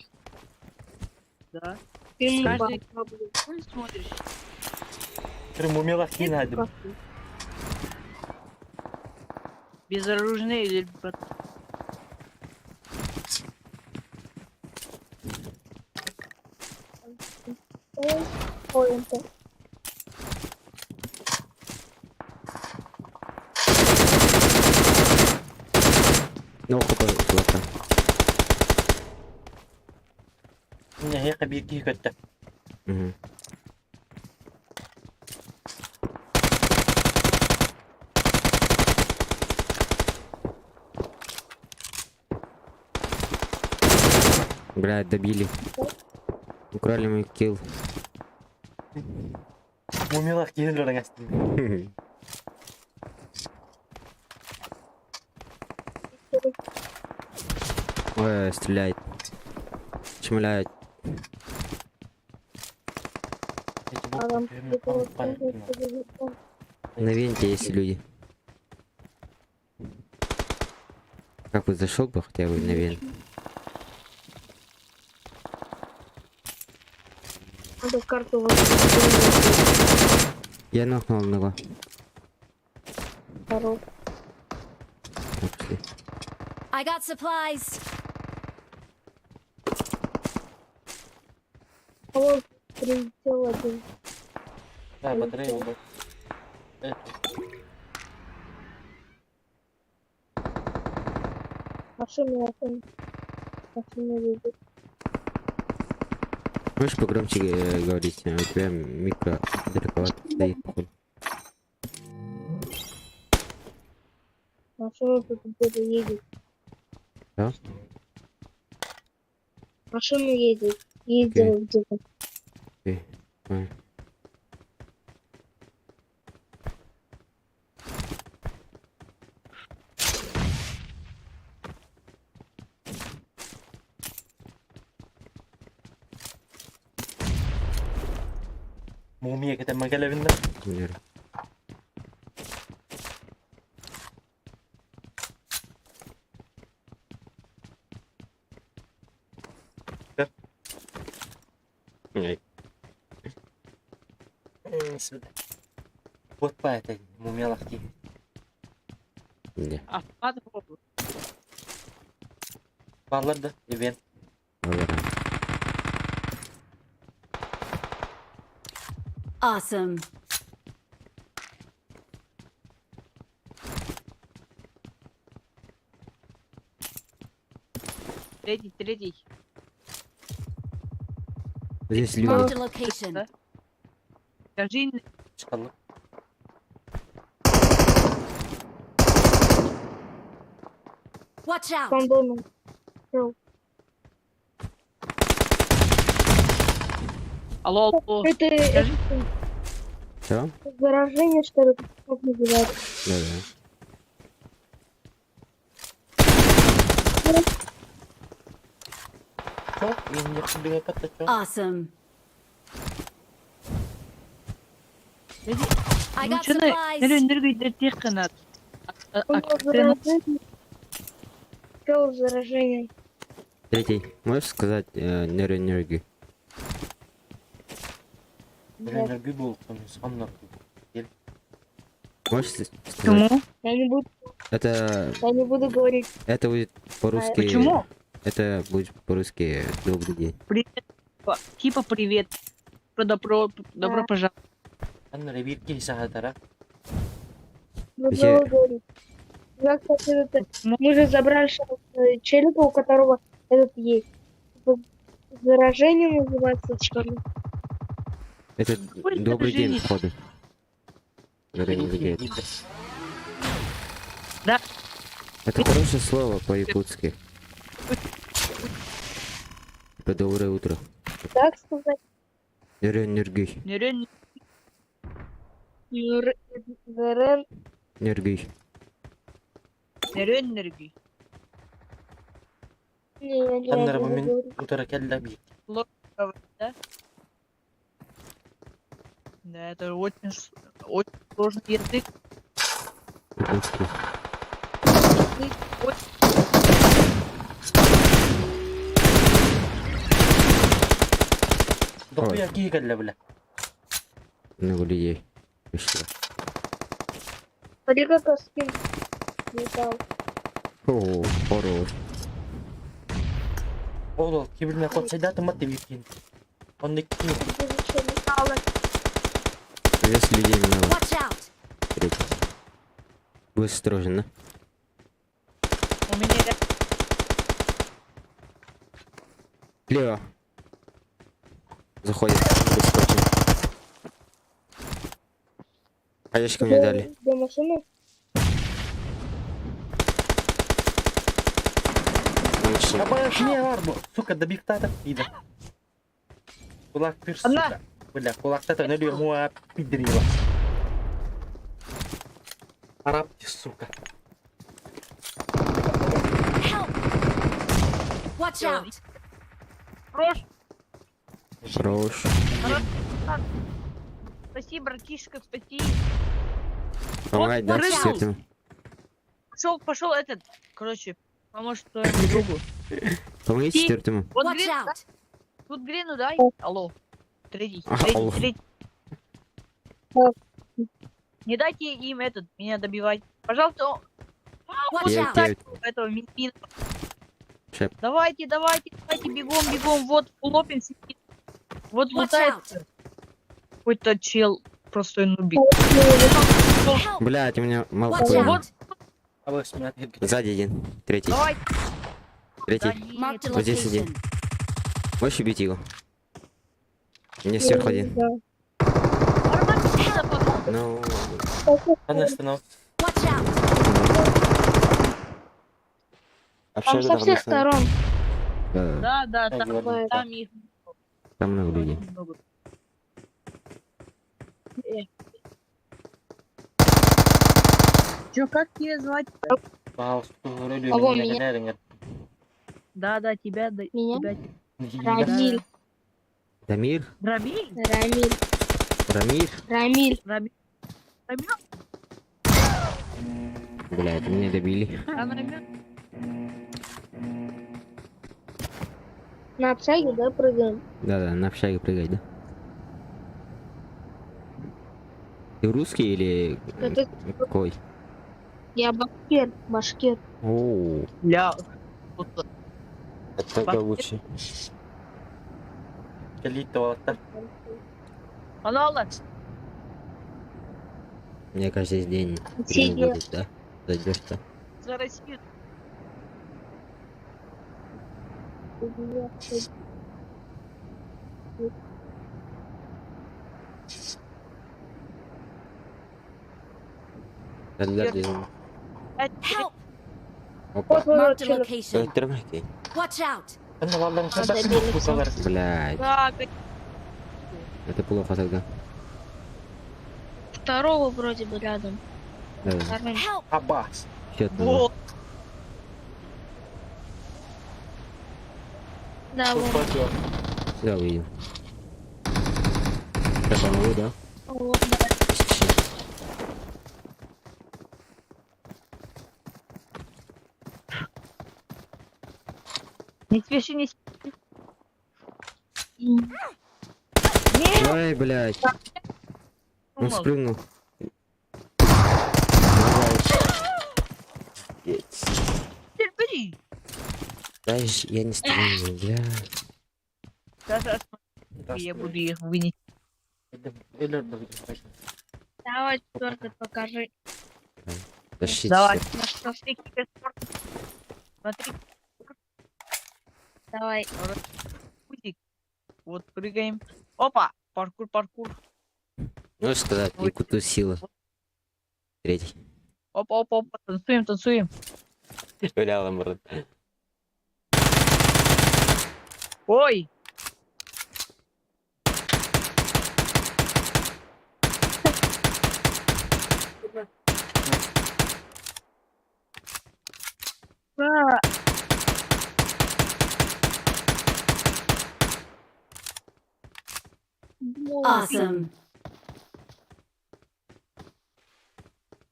Да. Стримы Каждый- по- Ты смотришь? Крымумелах не надо. Безоружные или Ой, это. Ну, хопа, золота. Не, я кабирки хотя. Угу. Блядь, добили. Украли мой килл. Мумелах килл рангасти. Ой, стреляет. Шмаляют. Эти А там вот, где-то вот понятно. На венте есть люди. Как бы зашел бы хотя бы на вент. Надо карту вот Я нокнул одного. вторую. Ну, пошли. I got supplies. А вот прилетел один. Да, батарея вот. Это. Машина едет. Можешь погромче говорить? У тебя микро далековато стоит, походу. Машина тут где-то едет. Да? Машина едет. Ездила где-то. Окей, понял. Мумия kita magalavin na. Наверное. Ай, Сюда. Вот по этой мумия лахти. да. Автомат в область. Балларда, ивент. Ладно. Awesome. Третий. Здесь люди. Marked a location. Скажи, Çıkalım. Watch out. Там дома. алло, Это Скажи. Все? заражение, что ли? Как называется? Да-да. Чё? Я не тебе это чё? Awesome. I ну got что supplies. нервы тех канат. Заражение. Что заражение? Третий. Можешь сказать нейроэнергию? Enerji bul. Sanlar. Можешь сказать? Почему? Это Я не буду говорить. это будет по-русски. Почему? Это будет по-русски добрый день. Привет. Типа привет. Добро пожаловать. Sanlar bir kilise hadara. Буду говорить. Я, кстати, мы же забрали челика, у которого этот есть. Заражение называется, что ли? Это Ой, добрый это день, женить. походу. Нейроэнергия. Да. Это хорошее слово по-якутски. Типа доброе утро. Так сказать. Нейроэнергия. Нервы. ЗРН. Энергия. Энергии. Не, я не Sanlar могу bu говорить. utara kella bir. Да? Да, это очень сложный язык. Якутский. Doku ya ki kella bile. Много людей. Пришло. Смотри, как скин летал. О, хорош. Oğlum kibirine kotsaydı atma devikin. Ondaki Где еще летало? Здесь людей много. Watch out. Третий. Будь осторожен, да? У меня Слева. Заходит. Бескочим. Хаешка мне дали. Где машина? Yapaya ne var bu? Suka da bir tane ida. Kulak bir Allah! suka. Böyle kulakta da ne diyor muha pidriyor. Arap suka. Help. Watch Yo. out. Прош. Хорош. Спасибо, братишка, спасибо. Помогать, да, watch out. четвертому? Пошел этот. Короче, поможет твоему другу. Помогите четвертому. Вот Watch Грин, out! тут Грину дай. Алло. Третий. Алло. Третий. Не дайте им этот, меня добивать. Пожалуйста, Watch Я- out! я- этого мина. Шеп. Давайте, бегом. Вот лопин сидит. Вот Watch лутается. Какой-то чел, простой нубик. Help! Блять, у меня мало Watch понял. out! А вы с меня ответили. Сзади один. Третий. Давай. Третий. Marked a Вот здесь один. location. Можешь убить его? Мне сверху один. Ну, Она останов. Watch out! Там общага со всех давно сторон. Да, Да, Так, говорю. там их там много людей. много. Чё, как тебя звать? Пожалуйста, вроде Алло, меня меня? гоняют, нет. Да, тебя, да, Меня? тебя. Рамиль. Дамир? Рамиль? Рамиль. Рамир? Рамиль. Рамиль? Рамиль? Блядь, меня добили. Рамиль? На общаге, да, прыгаем? Да-да, на общаге прыгай, да? Ты русский или Это какой? я башкир. Башкир. О, Ля. Вот, это только лучше. Калитова, так. Анала. Мне кажется, здесь день Сидел. будет, да? Зайдешь-то. За Россию. Тогда ты... Help! Опа. Marked a location. Тормози. Watch out! Она валом Надо кадак белый пукалар. Блядь, Так, это плохо тогда. Второго вроде бы рядом. Да, Вторым. Help! Абас. счет вот. Да, Тут вон. пойдет. Да, увидел. Я помогу, да? Вот, да. Не спеши, не спеши. М. Ой, блядь. Он Думал. спрыгнул. Терпи. Дальше я не стреляю, бля. Сейчас я буду их вынести. Давай, четвертый, покажи. Тащите. Давай. всё. На что? Смотри, Давай. путик. Вот прыгаем. Опа! Паркур. Можешь сказать, Ой. Якуту сила. Третий. Опа. Танцуем. Бля, ламбрат. Ой! Ура! Awesome!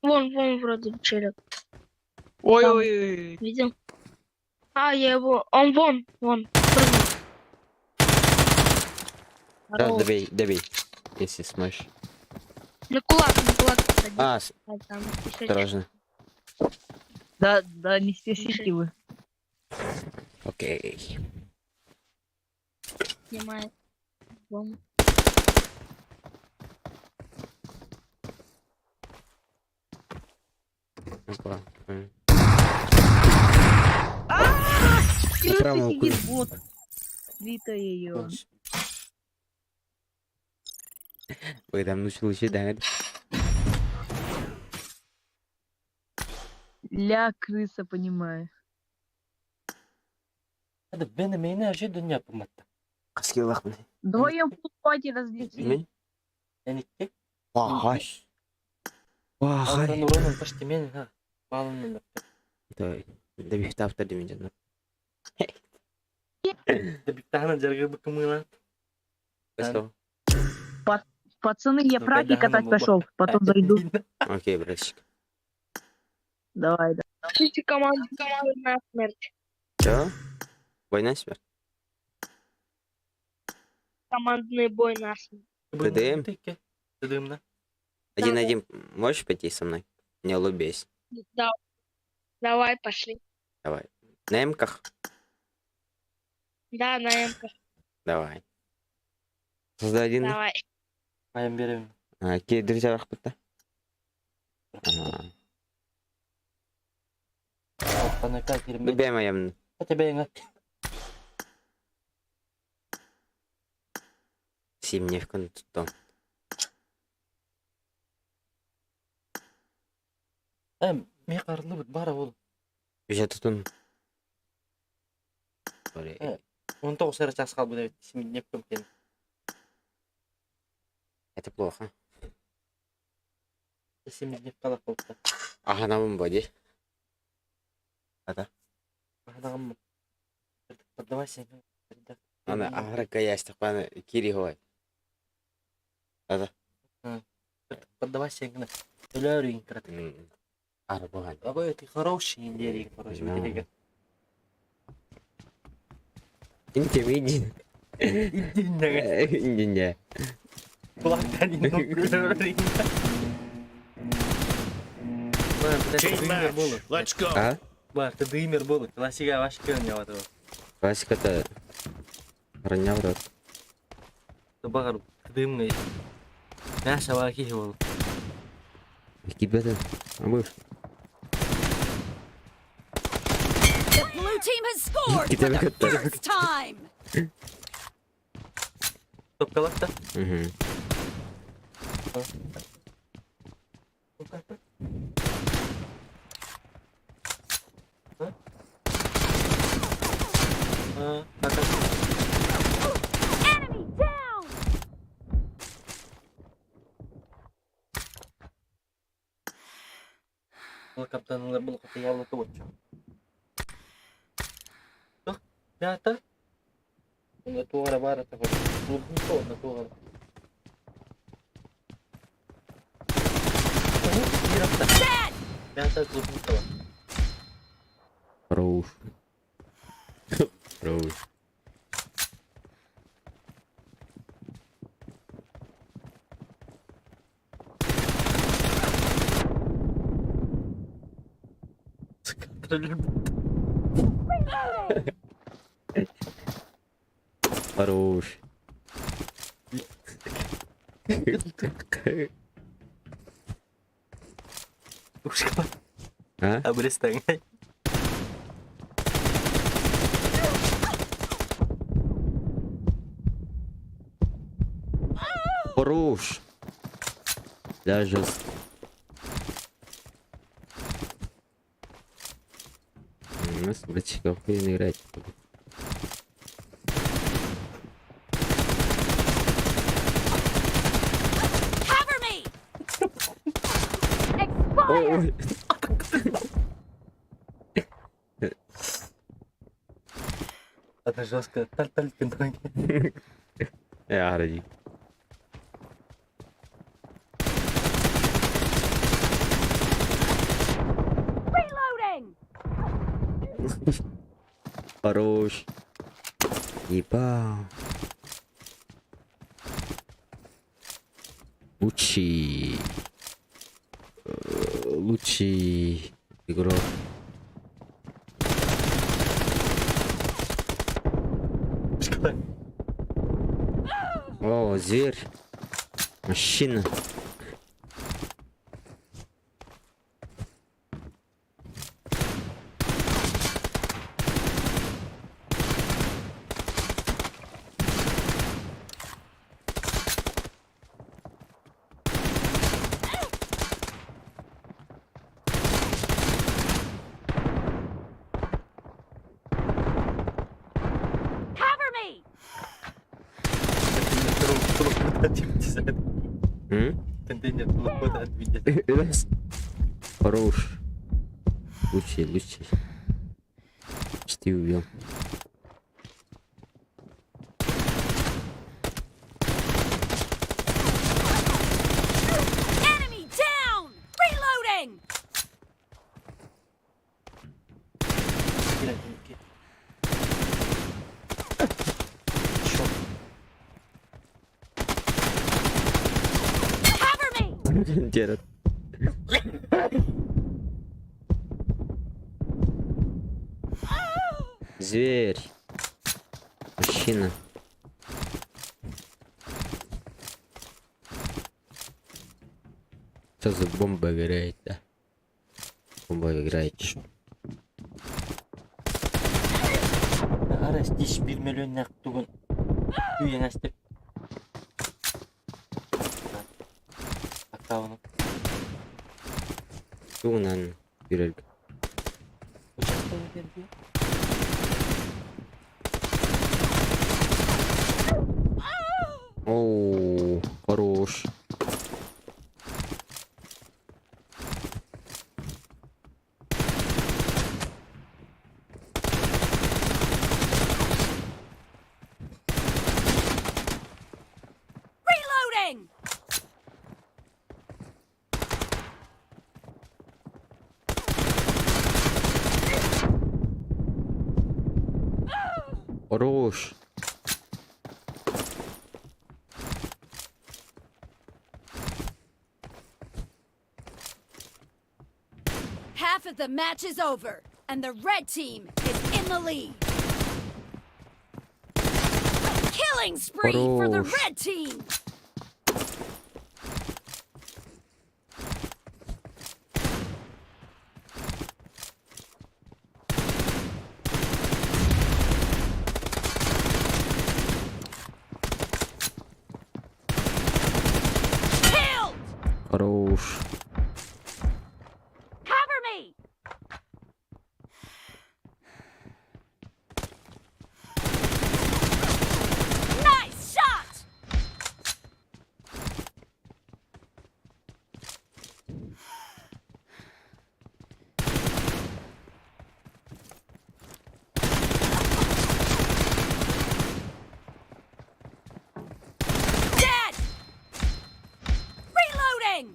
Вон вроде челик. Ой. Видел? А, я его... Он вон. Прыгнул. Да, Здорово. добей, если сможешь. На кулак посади. А, А, там еще осторожно. Да, не спешите вы. Окей. снимает. Вон. Опа. Крыса Прямо сидит, укус. вот. Вита ее. Ой, там лучше, да. Ля крыса, понимаю. Hadi benim enerji dünya yapmadı. Каски лахманы. Вдвоем пати различили. Мен? Yani ki Вахай. Вахай. Allah'ın uğrunun başta men ha. Balının da. Давай. Добей автор до меня. Да битахна жаргы быкымыла. Что? Пацаны, я Ну, фраги когда катать она пошел, потом зайду. Окей, братчик. Давай, да. Слушайте, команда на смерть. Чё? Война смерть? Командный бой на смерть. ТДМ? ТДМ, да? Один на один можешь пойти со мной? Не улыбейся. Да. Давай, пошли. Давай. На эмках? Да, на МК. Давай. Создай один. Давай. Аям берем. Какие друзья вахпытта? Панека кирме. Любим моем. Хотя бы Симне в конту. Мен қарылы бұд бара ол. Уже tutun. 19 сары час қалып бұда сен не көмкен. Это плохо. Сен не қалақ болыпты. Аханамын боди. Ағанағым. Подавай сен. Ана ахрaka ястық баны кири хой. Подавай сен. Өләрін кірді. Арбуган. Абай ты хороший индерик, короче, Да. индерик. Интимидин. Индиня. Kulaktan indi өләрін. Team match. Let's go. А? Бар, ты дымер был, классика вашка не вот. Классиката. Ранняв рот. Ты багар дымный. Наша ваки был. Кибета. Абы. The blue team has scored Kita for the berkata. first time. Топ калакта. Мгм. Enemy down. Бұл каптанлар бұл қыты ялы туып. Жоқ, бята. Онда туғара бары тағыр. Клубын тоғына туғара. Dead. Бята клубын тоғына. Роуш. Роуш. Хорош. Ушка. А? Абрестан. Хорош. Даже у нас братчиков не играть. Cover me. Expire. Ой. Это жестко. Таль-тальки ноги. Я ради. Reloading. Хорош. Ебал. Лучший. Лучший игрок. О, зверь. Мужчина. Cover me. Контейнер телефона отведет. Раз. Хорош. Лучший. Почти убил. Джеред. Зверь. Мужчина. Что за бомба играет, да? Бомба играет. Арас тиш 1 миллион нақ түгін. Үйен әстіп. Аккауны. Туғынан жүрелгі. Участвовал берді. Оу, хорош. Reloading! Хорош. Half of the match is over, and the red team is in the lead. Killing spree for the Хорош. red team. Killed! Хорош. Cover me! Nice shot! Dead! Reloading!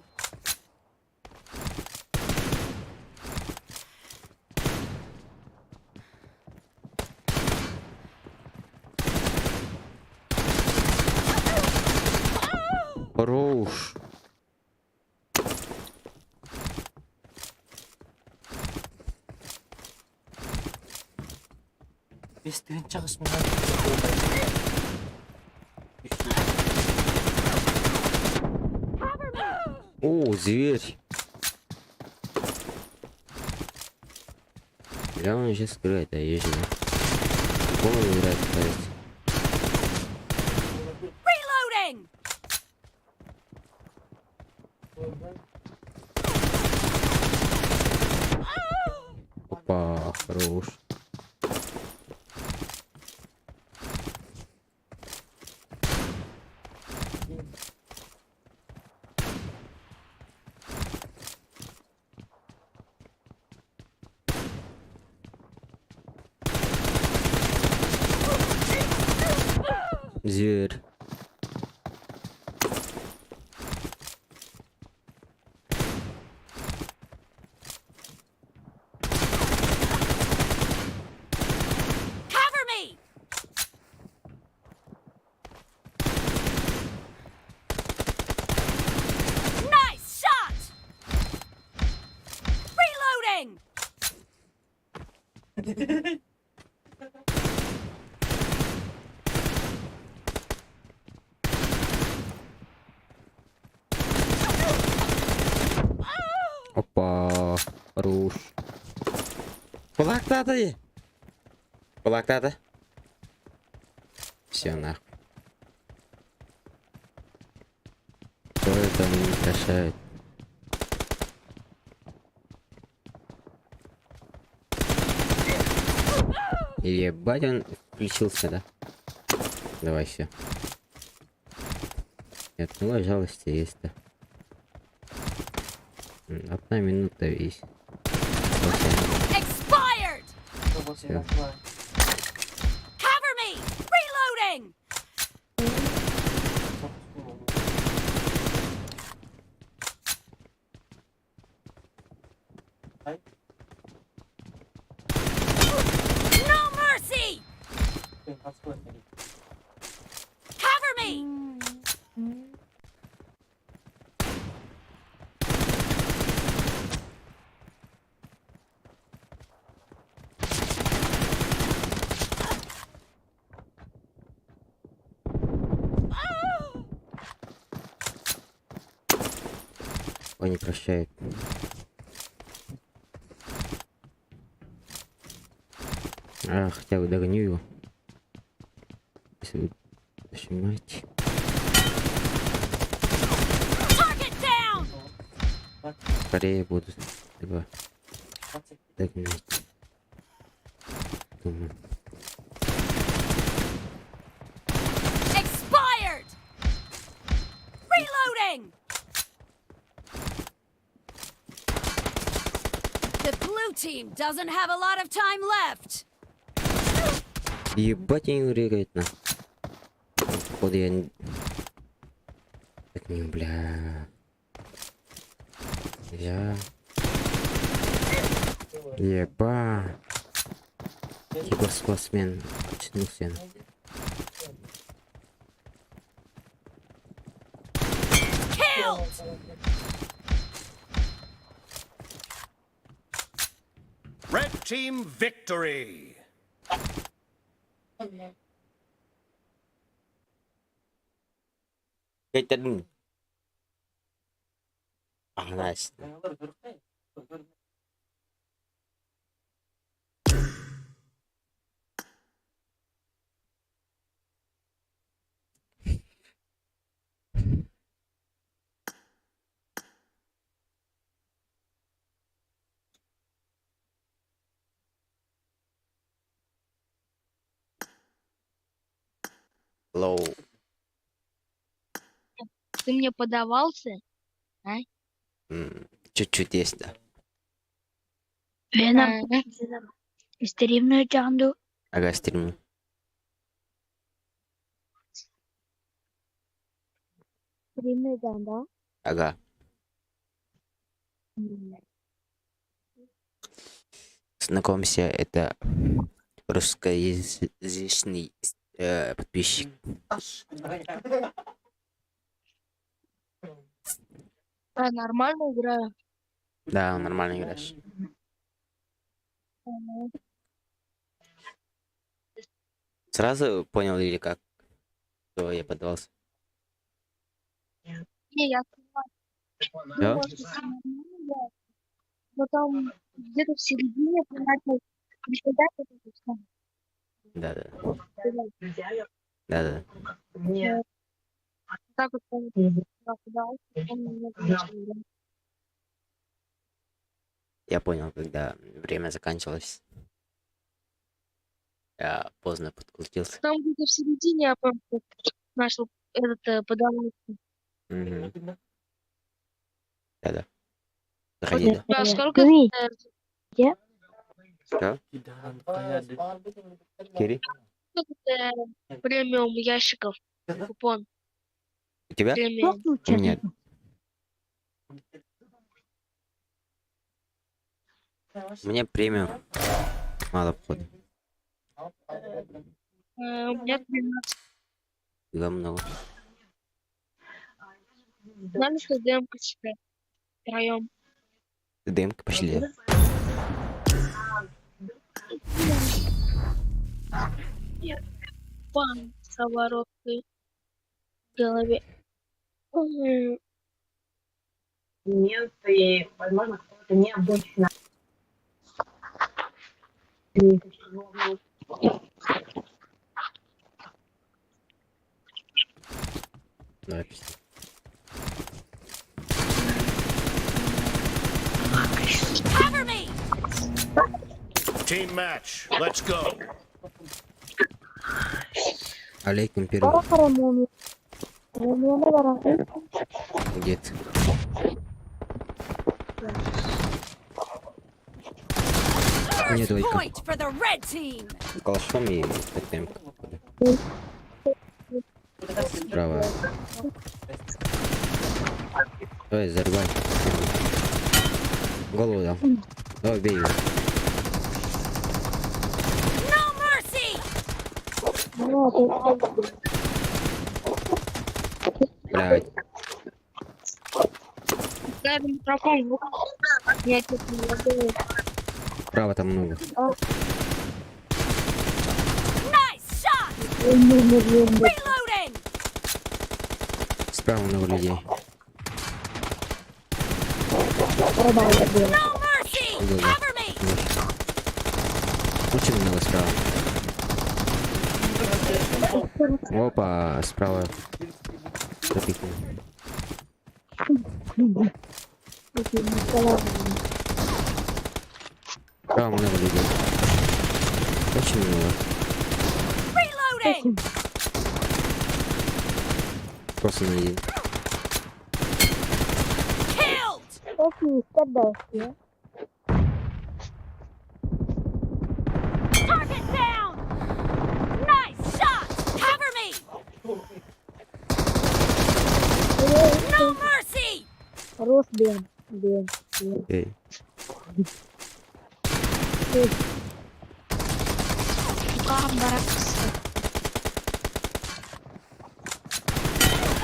Хорош. Бестігін чағысмаған. О, зверь. Бля, он сейчас скрывает, а я же. Бомба играет, кажется. Reloading! Опа, хорош. Зверь. Cover me! Nice shot! Reloading! Опа, хорош. Кулактады. Кулактады. Все нахуй. Кто это не кашает? Ебать, он включился, да? Давай все. Нет, ну жалости есть-то. 1 минута есть. Expired! Всё. Cover me! Reloading! No mercy! Cover me! Он не прощает. А, хотя бы догоню его. Если вы нажимаете. Target down! Скорее буду. Либо догонять. Думаю. Expired! Reloading! The blue team doesn't have a lot of time left. Ебать, они регают на. Походу я не... Так не, бля. Я... Еба. Типа спортсмен. Очнулся. Killed! Red team victory. Cái chân. Ah, nice. Low. Ты мне подавался? Чуть-чуть есть, да. Веном. Стрімною тянду. Ага, стриму. Стрімною тянду. Ага. Знакомься, это русскоязычный подписчик. Нормально играю. Да, нормально играешь. Сразу понял или как? Что я поддался? Не, я Да? но там где-то в середине ты начал приседать, это всё. Да, да. Да, да. Так вот он подавался, он меня начал играть. Я понял, когда время заканчивалось. Я поздно подкрутился. Там где-то в середине я просто начал подаваться. Угу. Да-да. Заходи, да. А сколько это Что? Кири? премиум ящиков? Купон У тебя? премиум. Нет. Мне премиум. Мало входа. У меня 13. Да, много. Знаешь, что демка читать? Втроем. ДМК пошли. Пан с обороткой в голове. Нет, и, возможно, какого-то необычного. Давай, пиши. Cover me! Team match. Let's go. Алейкум первый. Где ты? Нет, First давай-ка. point for the red team! Калашом и ДМК. Справа. Давай, зарубай. Голову дал. Давай, бей его. No mercy! Блядь. Дай микрофон. Я тут не могу. Справа там много. Nice shot! Reloading! Справа много людей. No mercy! Cover me! Очень много справа. Опа, справа. Запикнул. Справа много людей. Очень много. Reloading! Просто на один. Killed! Target down! Nice shot! Cover me! No mercy! Эй.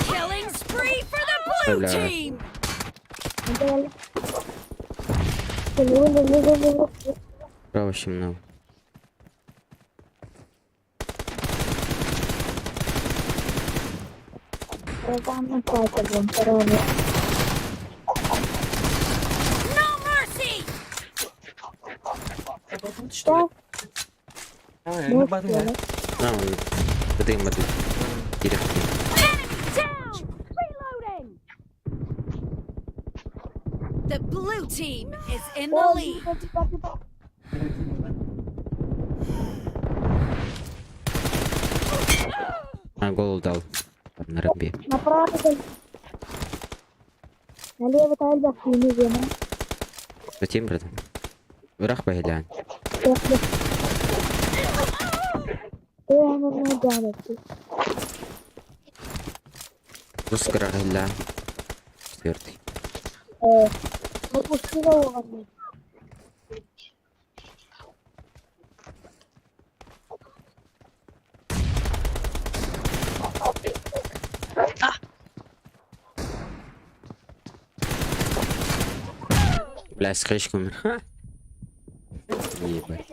Killing spree for the blue Бля. team! Справа очень много. No mercy! Что ли? На базу, да? Он БТМ баты. Директор. Enemy down! Reloading! The blue team is in the lead. Голову дал. На регби. Налево тайлбак киймеген. Затем, брат. Враг поглянь. Пускай глянь. Четвертый. Выпустила его. Бля, с крышкой умер. Ха. Ебать.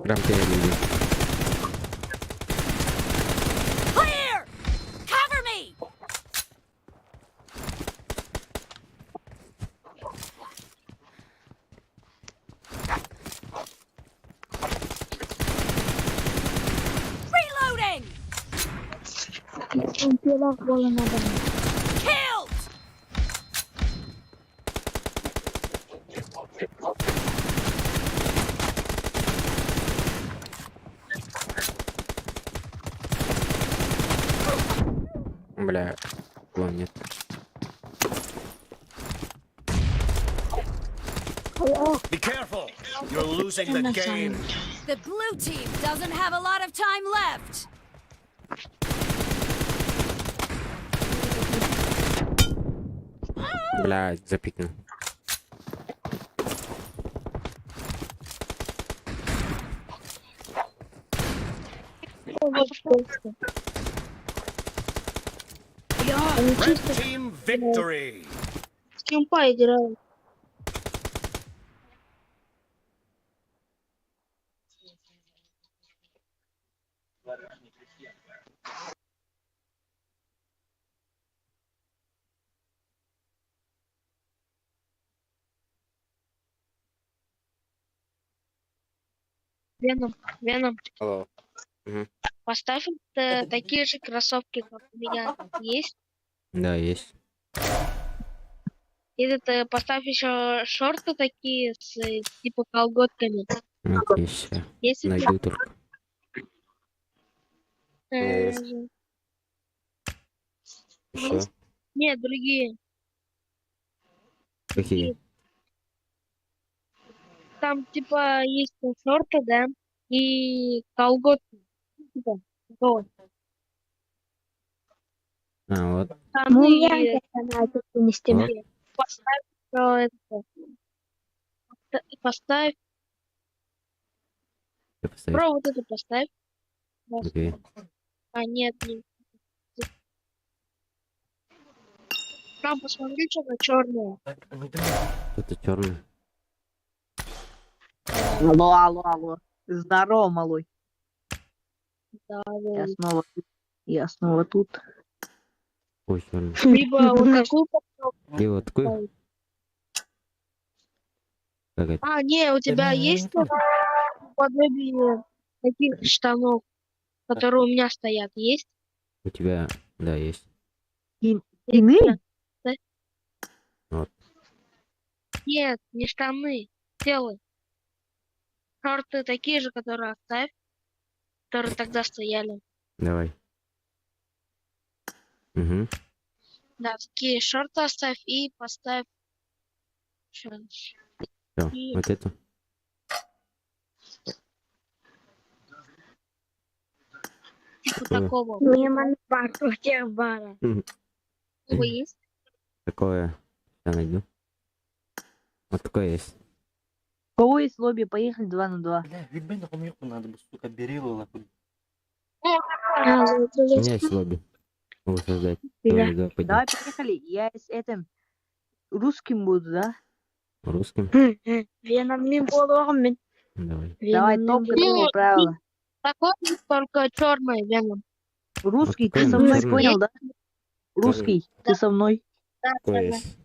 Прям перед ними. Clear! Cover me! Reloading! Killed! Бля, его нет. Be careful. You're losing the game. The blue team doesn't have a lot of time left. Бля, запикнул. Red team victory. С кем поиграл? Веном, Алло. поставь такие же кроссовки, как у меня есть. Да, есть. И поставь еще шорты такие с типа колготками. Окей, все. Если Найду только. Еще. нет, другие. Какие? Там типа есть шорты, да, и колготки. Типа, вот. А, вот. Штаны Вот. поставь это. Поставь. Ты поставишь. Бро, вот это поставь. Окей. А, нет, нет. Там посмотри, что-то черное. Это черный. Алло, алло, алло. Здорово, малой. Да, Я снова тут. Я снова тут. Ой, черный. либо вот какую И вот такой. Как это? А, не, у тебя есть подобие таких штанов, которые у меня стоят, есть? У тебя, да, есть. Иные? Вот. Нет, не штаны, телы. Шорты такие же, которые оставь, которые тогда стояли. Давай. Угу. Да, такие шорты оставь и поставь. Все, И- вот эту. Типа Такое. такого. Мне манпар против бара. Такого есть? Такое. Я найду. Вот такое есть. У кого есть лобби? Поехали 2 на 2. Бля, ебать, нахуй мне надо бы, сука, берилу нахуй. У меня есть лобби. Могу создать. Давай, давай, пойдем. Давай, поехали. Я с этим русским буду, да? Русским. Веномным болуғым. Давай. Давай, топ, какого правила. Такой, только черный веном. Русский, Вот ты такой со мной, черный. понял, да? Русский, ты со мной. Такое есть.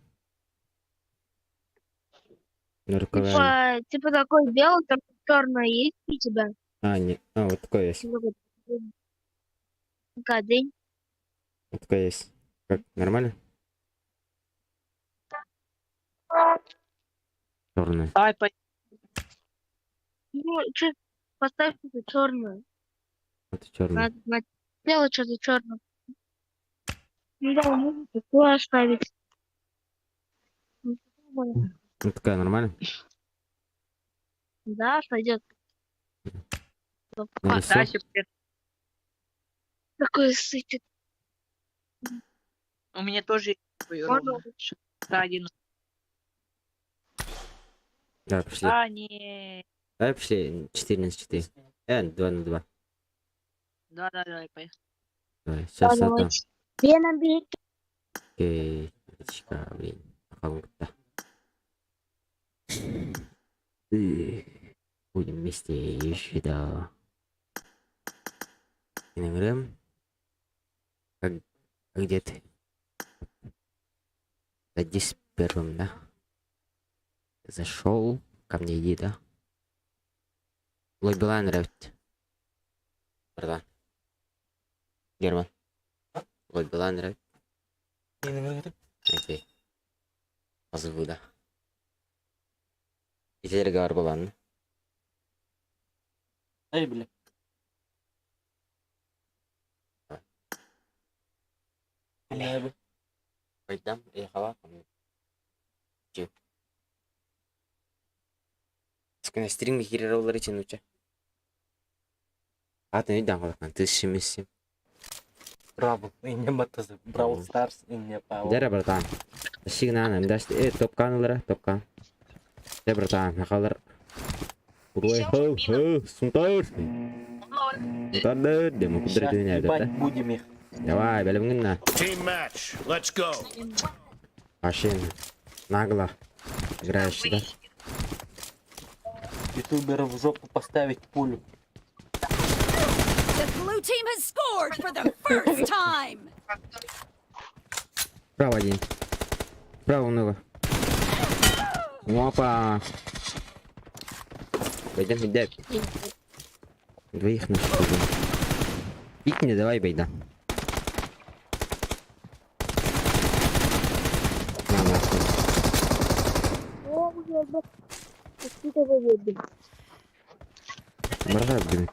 Нарковая. Типа такой белый, только черный есть у тебя? А, не. А, вот такое есть. День. Вот такое есть. Как, нормально? Черная. Давай, Ну, что, поставь что-то черное. Это черная. На белый что-то черное. Ну да, можно такое оставить. Ну, подумай. Вот такая нормально? Да, сойдет. Или всё? дальше. Такой сытит. У меня тоже есть такой Можно? ровно. Один. Да, пошли. А, не. Давай пошли 4 на 4. 2 на 2. Да, давай, поехали. Давай, сейчас это. Веном бейт. Окей. Очка, блин. Халута. Будем вместе еще, да. Иногда. Как... Где ты? Садись первым, да? Зашел. Ко мне иди, да? Лобби нравится. Братан. Герман. Лобби нравится. Окей. Позову, да. Теперь говорю, ладно. Эй, бля. Не, бля. Пойдем, и халатом. Че? Сколько стрим генерировал тянуть? А ты не дам халатом, ты шимиси. Браво, и не мотозы. Браво Старс, и не Павел. Дера, братан. Сигнал, дашь, топкан, лера, топкан. Де, братан, нахалар. Уруай, сунтар. Сунтар, дему кудры дыня, Ебать, да? будем их. Давай, белым на. Team match. Let's go. Машина. Нагло. Играешь, да? Ютубера в жопу поставить пулю. The blue team has scored for the first time. Право один. Право уныло. Опа. Пойдем, иди. Двоих нашли. Пикни, давай, байда. На, нахуй. О, я бы... Какие-то победы. Брат, блин.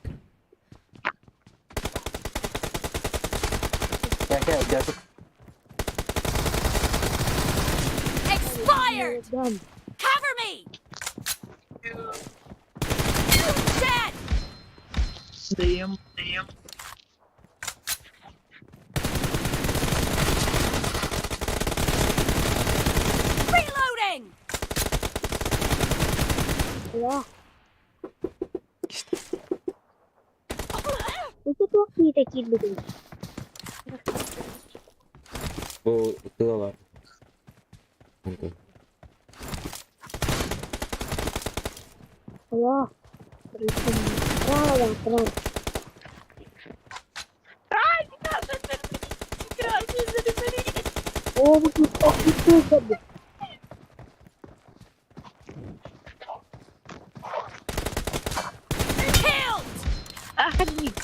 Какая даже Expired. Дам. Cover me. Dead. Даем. Reloading. Да. Это плохие такие были. О, тылова. Алло. Право, право. О, вы тут Killed! Охотник.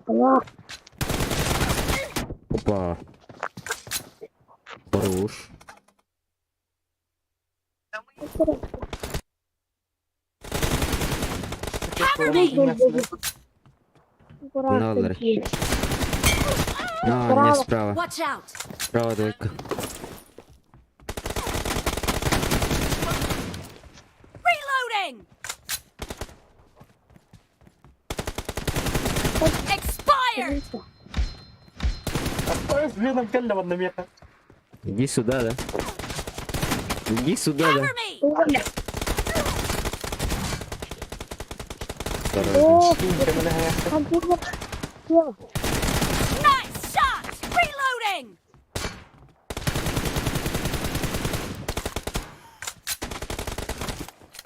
Алло. Опа. Хорош. Доллар. А, не справа. Watch out! Справа двойка. Reloading! Expired! Веном кального на меха. Иди сюда, да? Иди сюда, да? Cover me! О, Киньте мене. компьютер. Все. Nice shot! Reloading!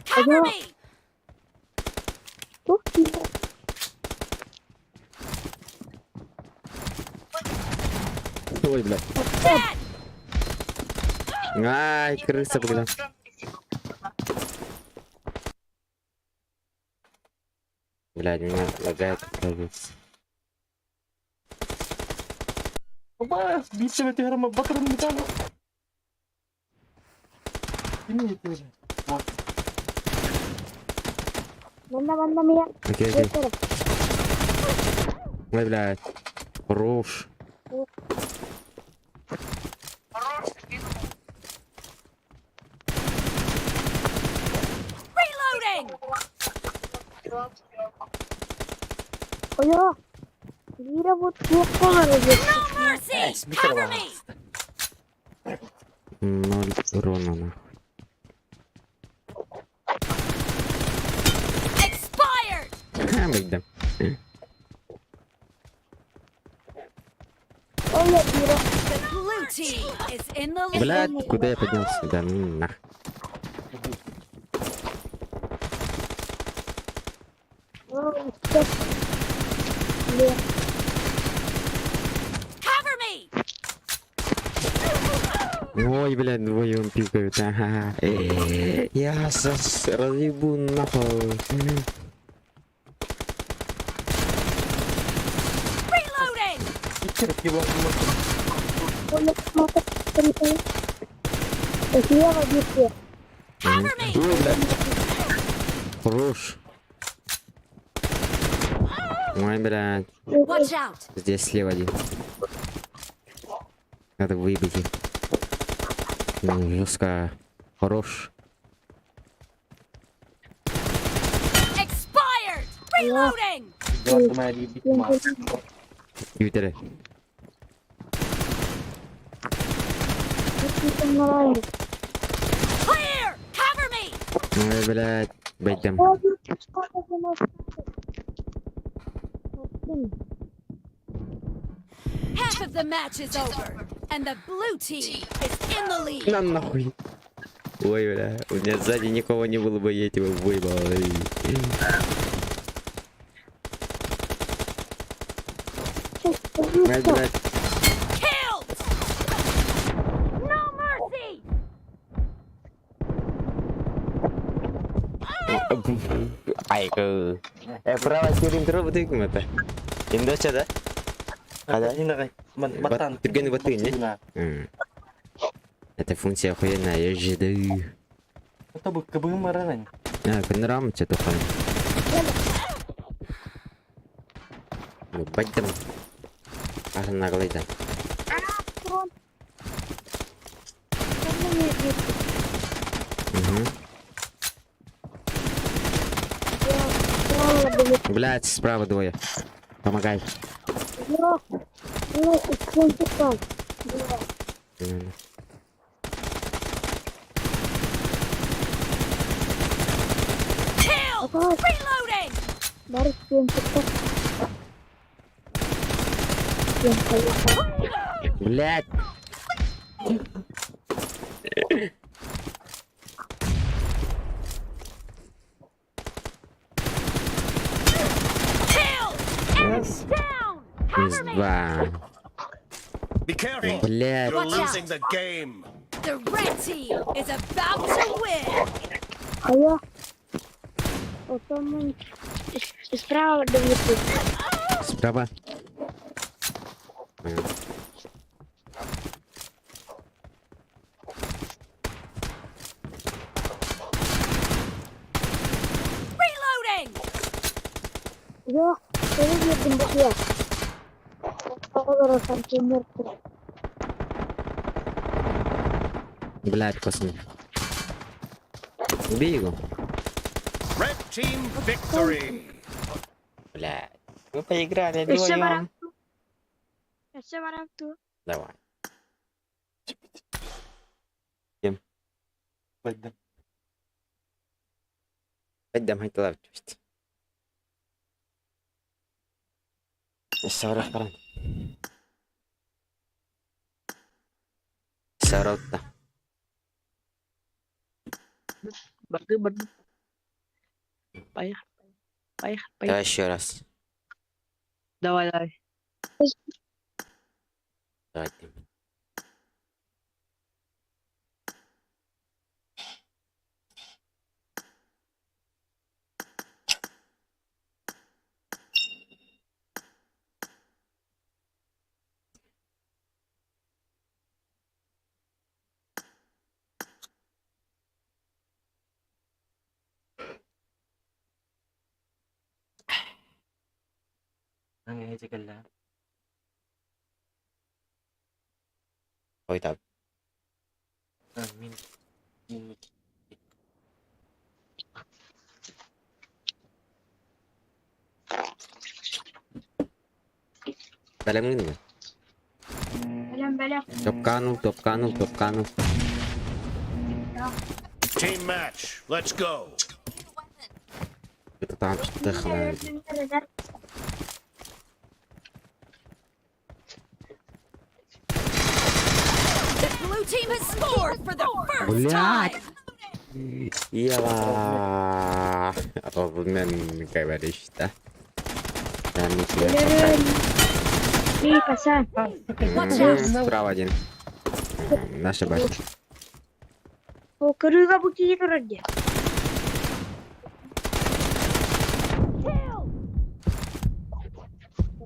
Cover me! Тут Ой, блядь. Dead! Ай, крыса, блядь. Блядь, меня лагает кажется. Опа, бійся на тиграма, батарон металу. І мені теж. Вот. Ванна меня. Окей, окей. Ой, блядь. Хорош. Reloading! Алло. Вира вот плохо разъехала. No mercy! Cover me! 0 урона, нахуй. Expired! Ха, блядь, да. Ой, я Вира. The blue team is in the lead. Блядь, куда я поднялся? Да, ну нах. Ой, сейчас. Нет. Cover me! Ой, блядь, вдвоем пикают. Ага. Я разъебу нахуй. Reloading! І черки власне. Ой, я смотрю, смотрю. Слева везде. Cover me! Ой, блядь. Хорош. Ой, блядь. Watch out! Здесь слева один. Надо выебать их. Ну, жестко. Хорош. Expired! Reloading! Завтра моя ребят мать. Ютеры. Какие-то нравится. Clear! Cover me! Ой, блядь. Байтем. Ой, что за нас? Half of the match is over, and the blue team is in the lead. На нахуй. Ой, бля. У меня сзади никого не было бы, я тебя выебал. Ай, блядь. Killed! No mercy! Айгы. Право серим дробы это. Индоча, да? А не нагай. Матан. Түрген баты, не? Эта функция охуенная, я жду. Это бы КБМ ранен. А, панорама что-то хан. Байтем. Аж наглый-то. Блять, справа двое. Помогай. Killed! Reloading! Baru Блять. Kill! Enemy down! Cover me! Два. Be careful. Блядь. You're Watch out. losing the game. The red team is about to win! А я... Вот он... Справа доведу. Справа. Понял. Reloading! Я... Я видел, я. Погода, там ты мертвый. Блядь, космос. Убей его. Red team victory. Блядь. Мы поиграли Еще вдвоем. барахту. Еще барахту. Давай. Пойдем. Пойдем, haydi lan. Сарах паран. Саротта. Барды. Поехали. Давай еще раз. Давай. Давай. Nangyayagal. Ой, так. Min. Dalam ini. Балям. Top kanan. Team match. Let's go. Kita tahan teknan. The blue team has scored for the first Блядь. time! Iyalah. Ровнен говоришь, да? Да, не Ты, пацан. Watch out! Справа один. Наша башня. О, крыга буки вроде. Kill!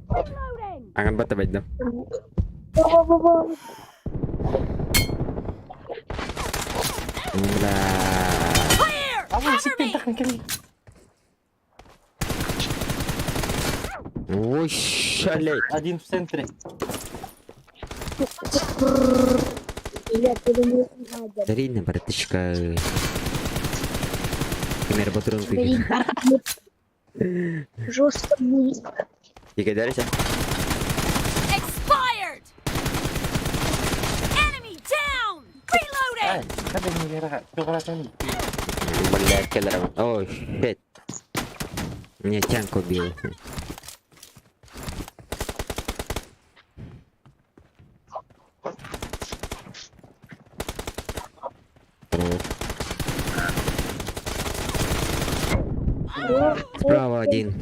Reloading! Akan bata ba dam? Clear! Cover me! Ой, шалей. Один в центре. Дарина, братишка. Камера патрон. Жестко будет. Tiga dari sah. Expired! Enemy down! Reloading! Ada yang merah. Coklat ni. Блядь, киллер. Oh shit. Меня тянк убил. Справа один.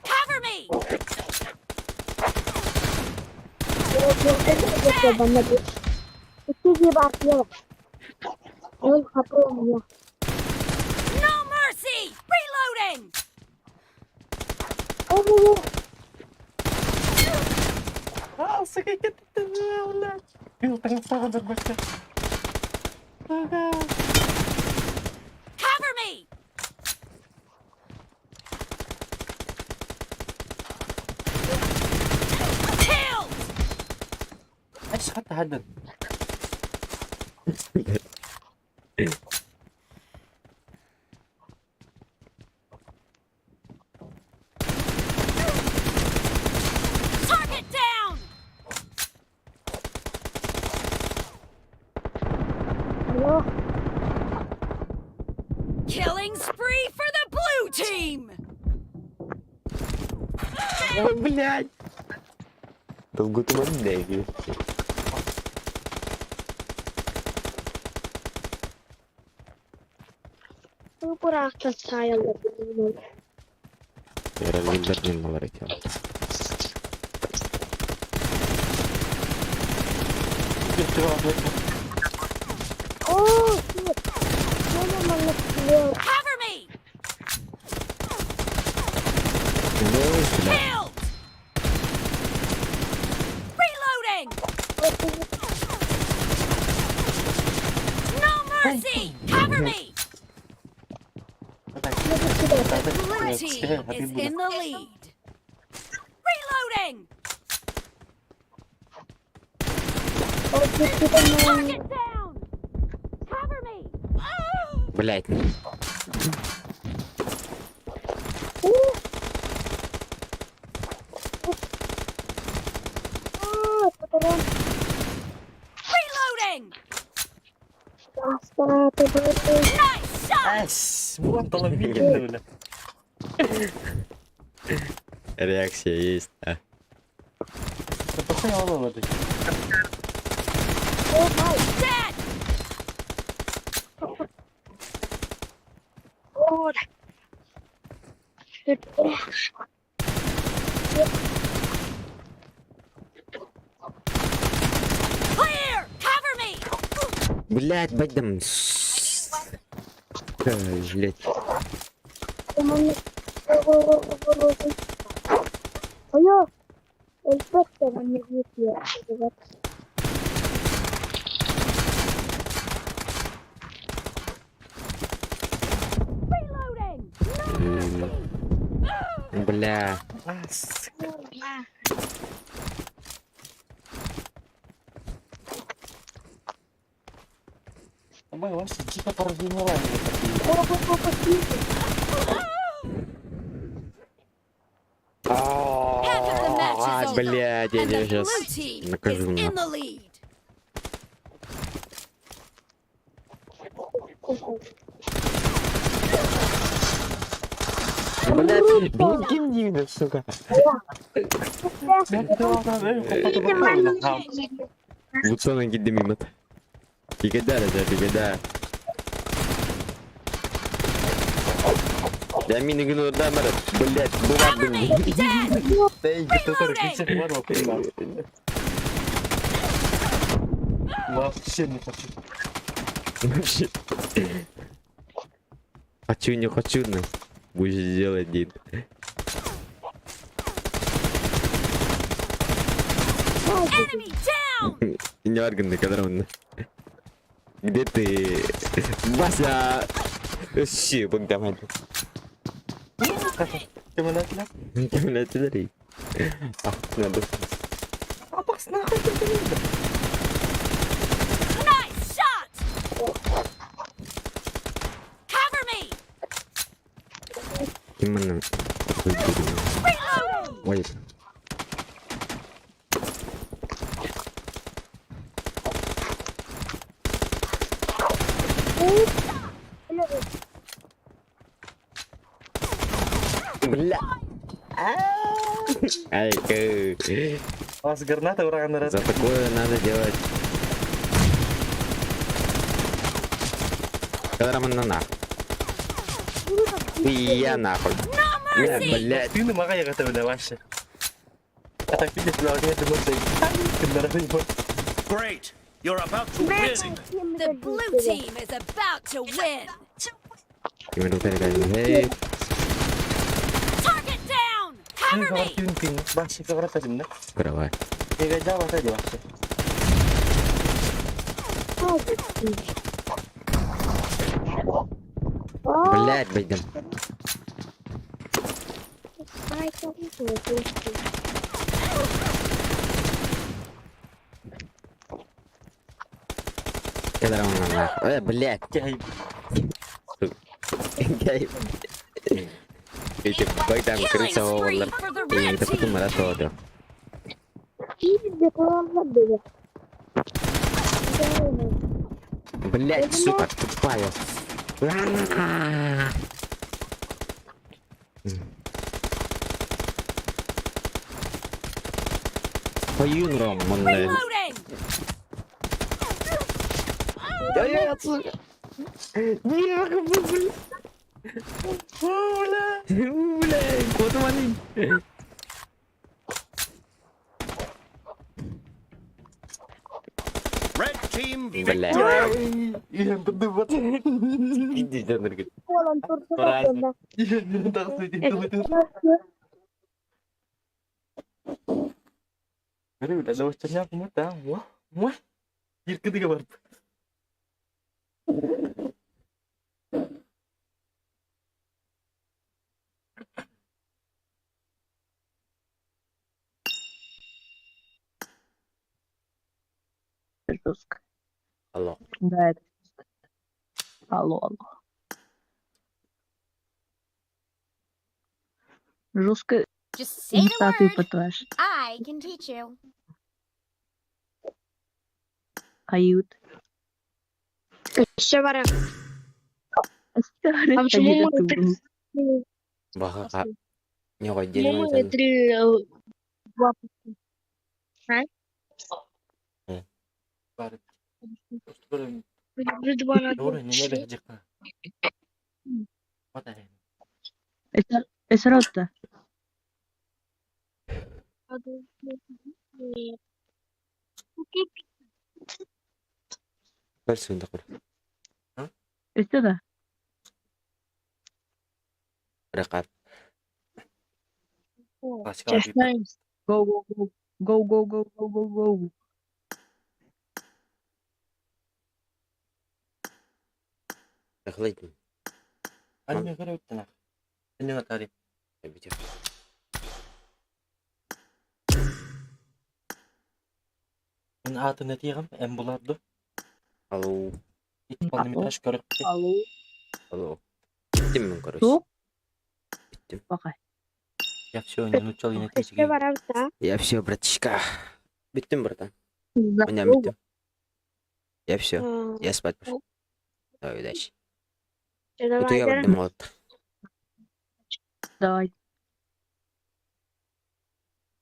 Cover me! No mercy! Reloading! Sakit kita wala. Yung tengah sa baca. Cover me! Killed! Ay, sakit hadan. Target down! Killing spree for the blue team! Ой, блядь. Долгуту мандеги. Ну, курахта саяла. Я разлидернин налетел. О, нет. Ну, нормально слева. Cover me! Killed! Reloading! No mercy! Cover me! The blue team is in the lead. Reloading! Target down! Cover me! Блядь. Reloading! Оставь, Nice shot! Ась, вот половина, бля. Реакция есть, а. Да постоянно в этой. Dead! вот. Clear! Cover me! Блядь, бадам. Блядь. Алло, инспектор, мне нет. Reloading! Бля. Мы вообще типа поразумевали. Half of the match is over, Блядь, я and тебя the blue сейчас team is накажу. in the lead. Блядь, бензин, сука. Vutsana gittim İmat. Bir kadar da bir kadar. Я мини гну да мэр. Блядь, Cover me! бывает. Dead! Да и кто-то кричит, ладно, понимаю. Вообще не хочу. Вообще. Хочу, не хочу, но будешь делать дед. Enemy down! Не органы, когда он. Где ты? Вася! Вообще, богдамай. Gimana lah? Gimana itu tadi? Ah, nado. Apa kenapa itu? Nice shot! Cover me! Gimana? Reloading! Wait. Бля. Ай, У вас граната ураган раз. за такое надо делать. Когда на нахуй. И я нахуй. No Бля, mercy! блядь. Ты makanya kata benda вообще. Kata pilih belakangnya cuma saya. Kendaraan itu. Great! You're about to win! The blue team is about to win! Gimana tadi kan? Hei, Target down! Ini Cover kalau me! ping masih ke kereta benda. berapa? Jaga jawab saja waобще. Блядь, блядь. Когда он на нахуй? Блядь. Jahit. Kayak itu baik dan Killing kerja spree walar for the ini red tapi tuh team! malah soalnya блять сука тупая Поюн ром, монна. Reloading! Я отсюда. Блядь, вот они. Red team Блядь. victory. Иди сюда, говорит. Полон туртурок. Aduh, udah bocahnya aku mau tahu. Wah, wah. Ketiga baru. Жестко. Алло. Да, это жестко. Алло. Жестко Just say the статуи word. потваш. I can teach you. Ают. Еще вара. А почему мы три- Баха. Не ғой почему мы делмен. три, два Baru. Terus baru. уже два на Udah, два? ini udah jeka. Mata ya. Эсротта. Нет. Берсин дақыр. Эстеда. Рақат. Klasik Сейчас abi. знаем. Go, go, go. Go, go, go, go, go, go. Тахлайтын. Anime kare uttana. Ini nggak tadi. Битер. Мен атын этигем, эм буларды. Алло. Ит полнометраж көріп. Алло. Алло. Биттім мен, короче. Кто? Биттім. Пока. Я все, не научил и на Еще тысячи. вара, да? Я все, братишка. Биттім, братан. Да. У меня биттім. Я все. А, Я спать пошел. Давай, удачи. всё, Вот я давай, вот да? дымал. Давай.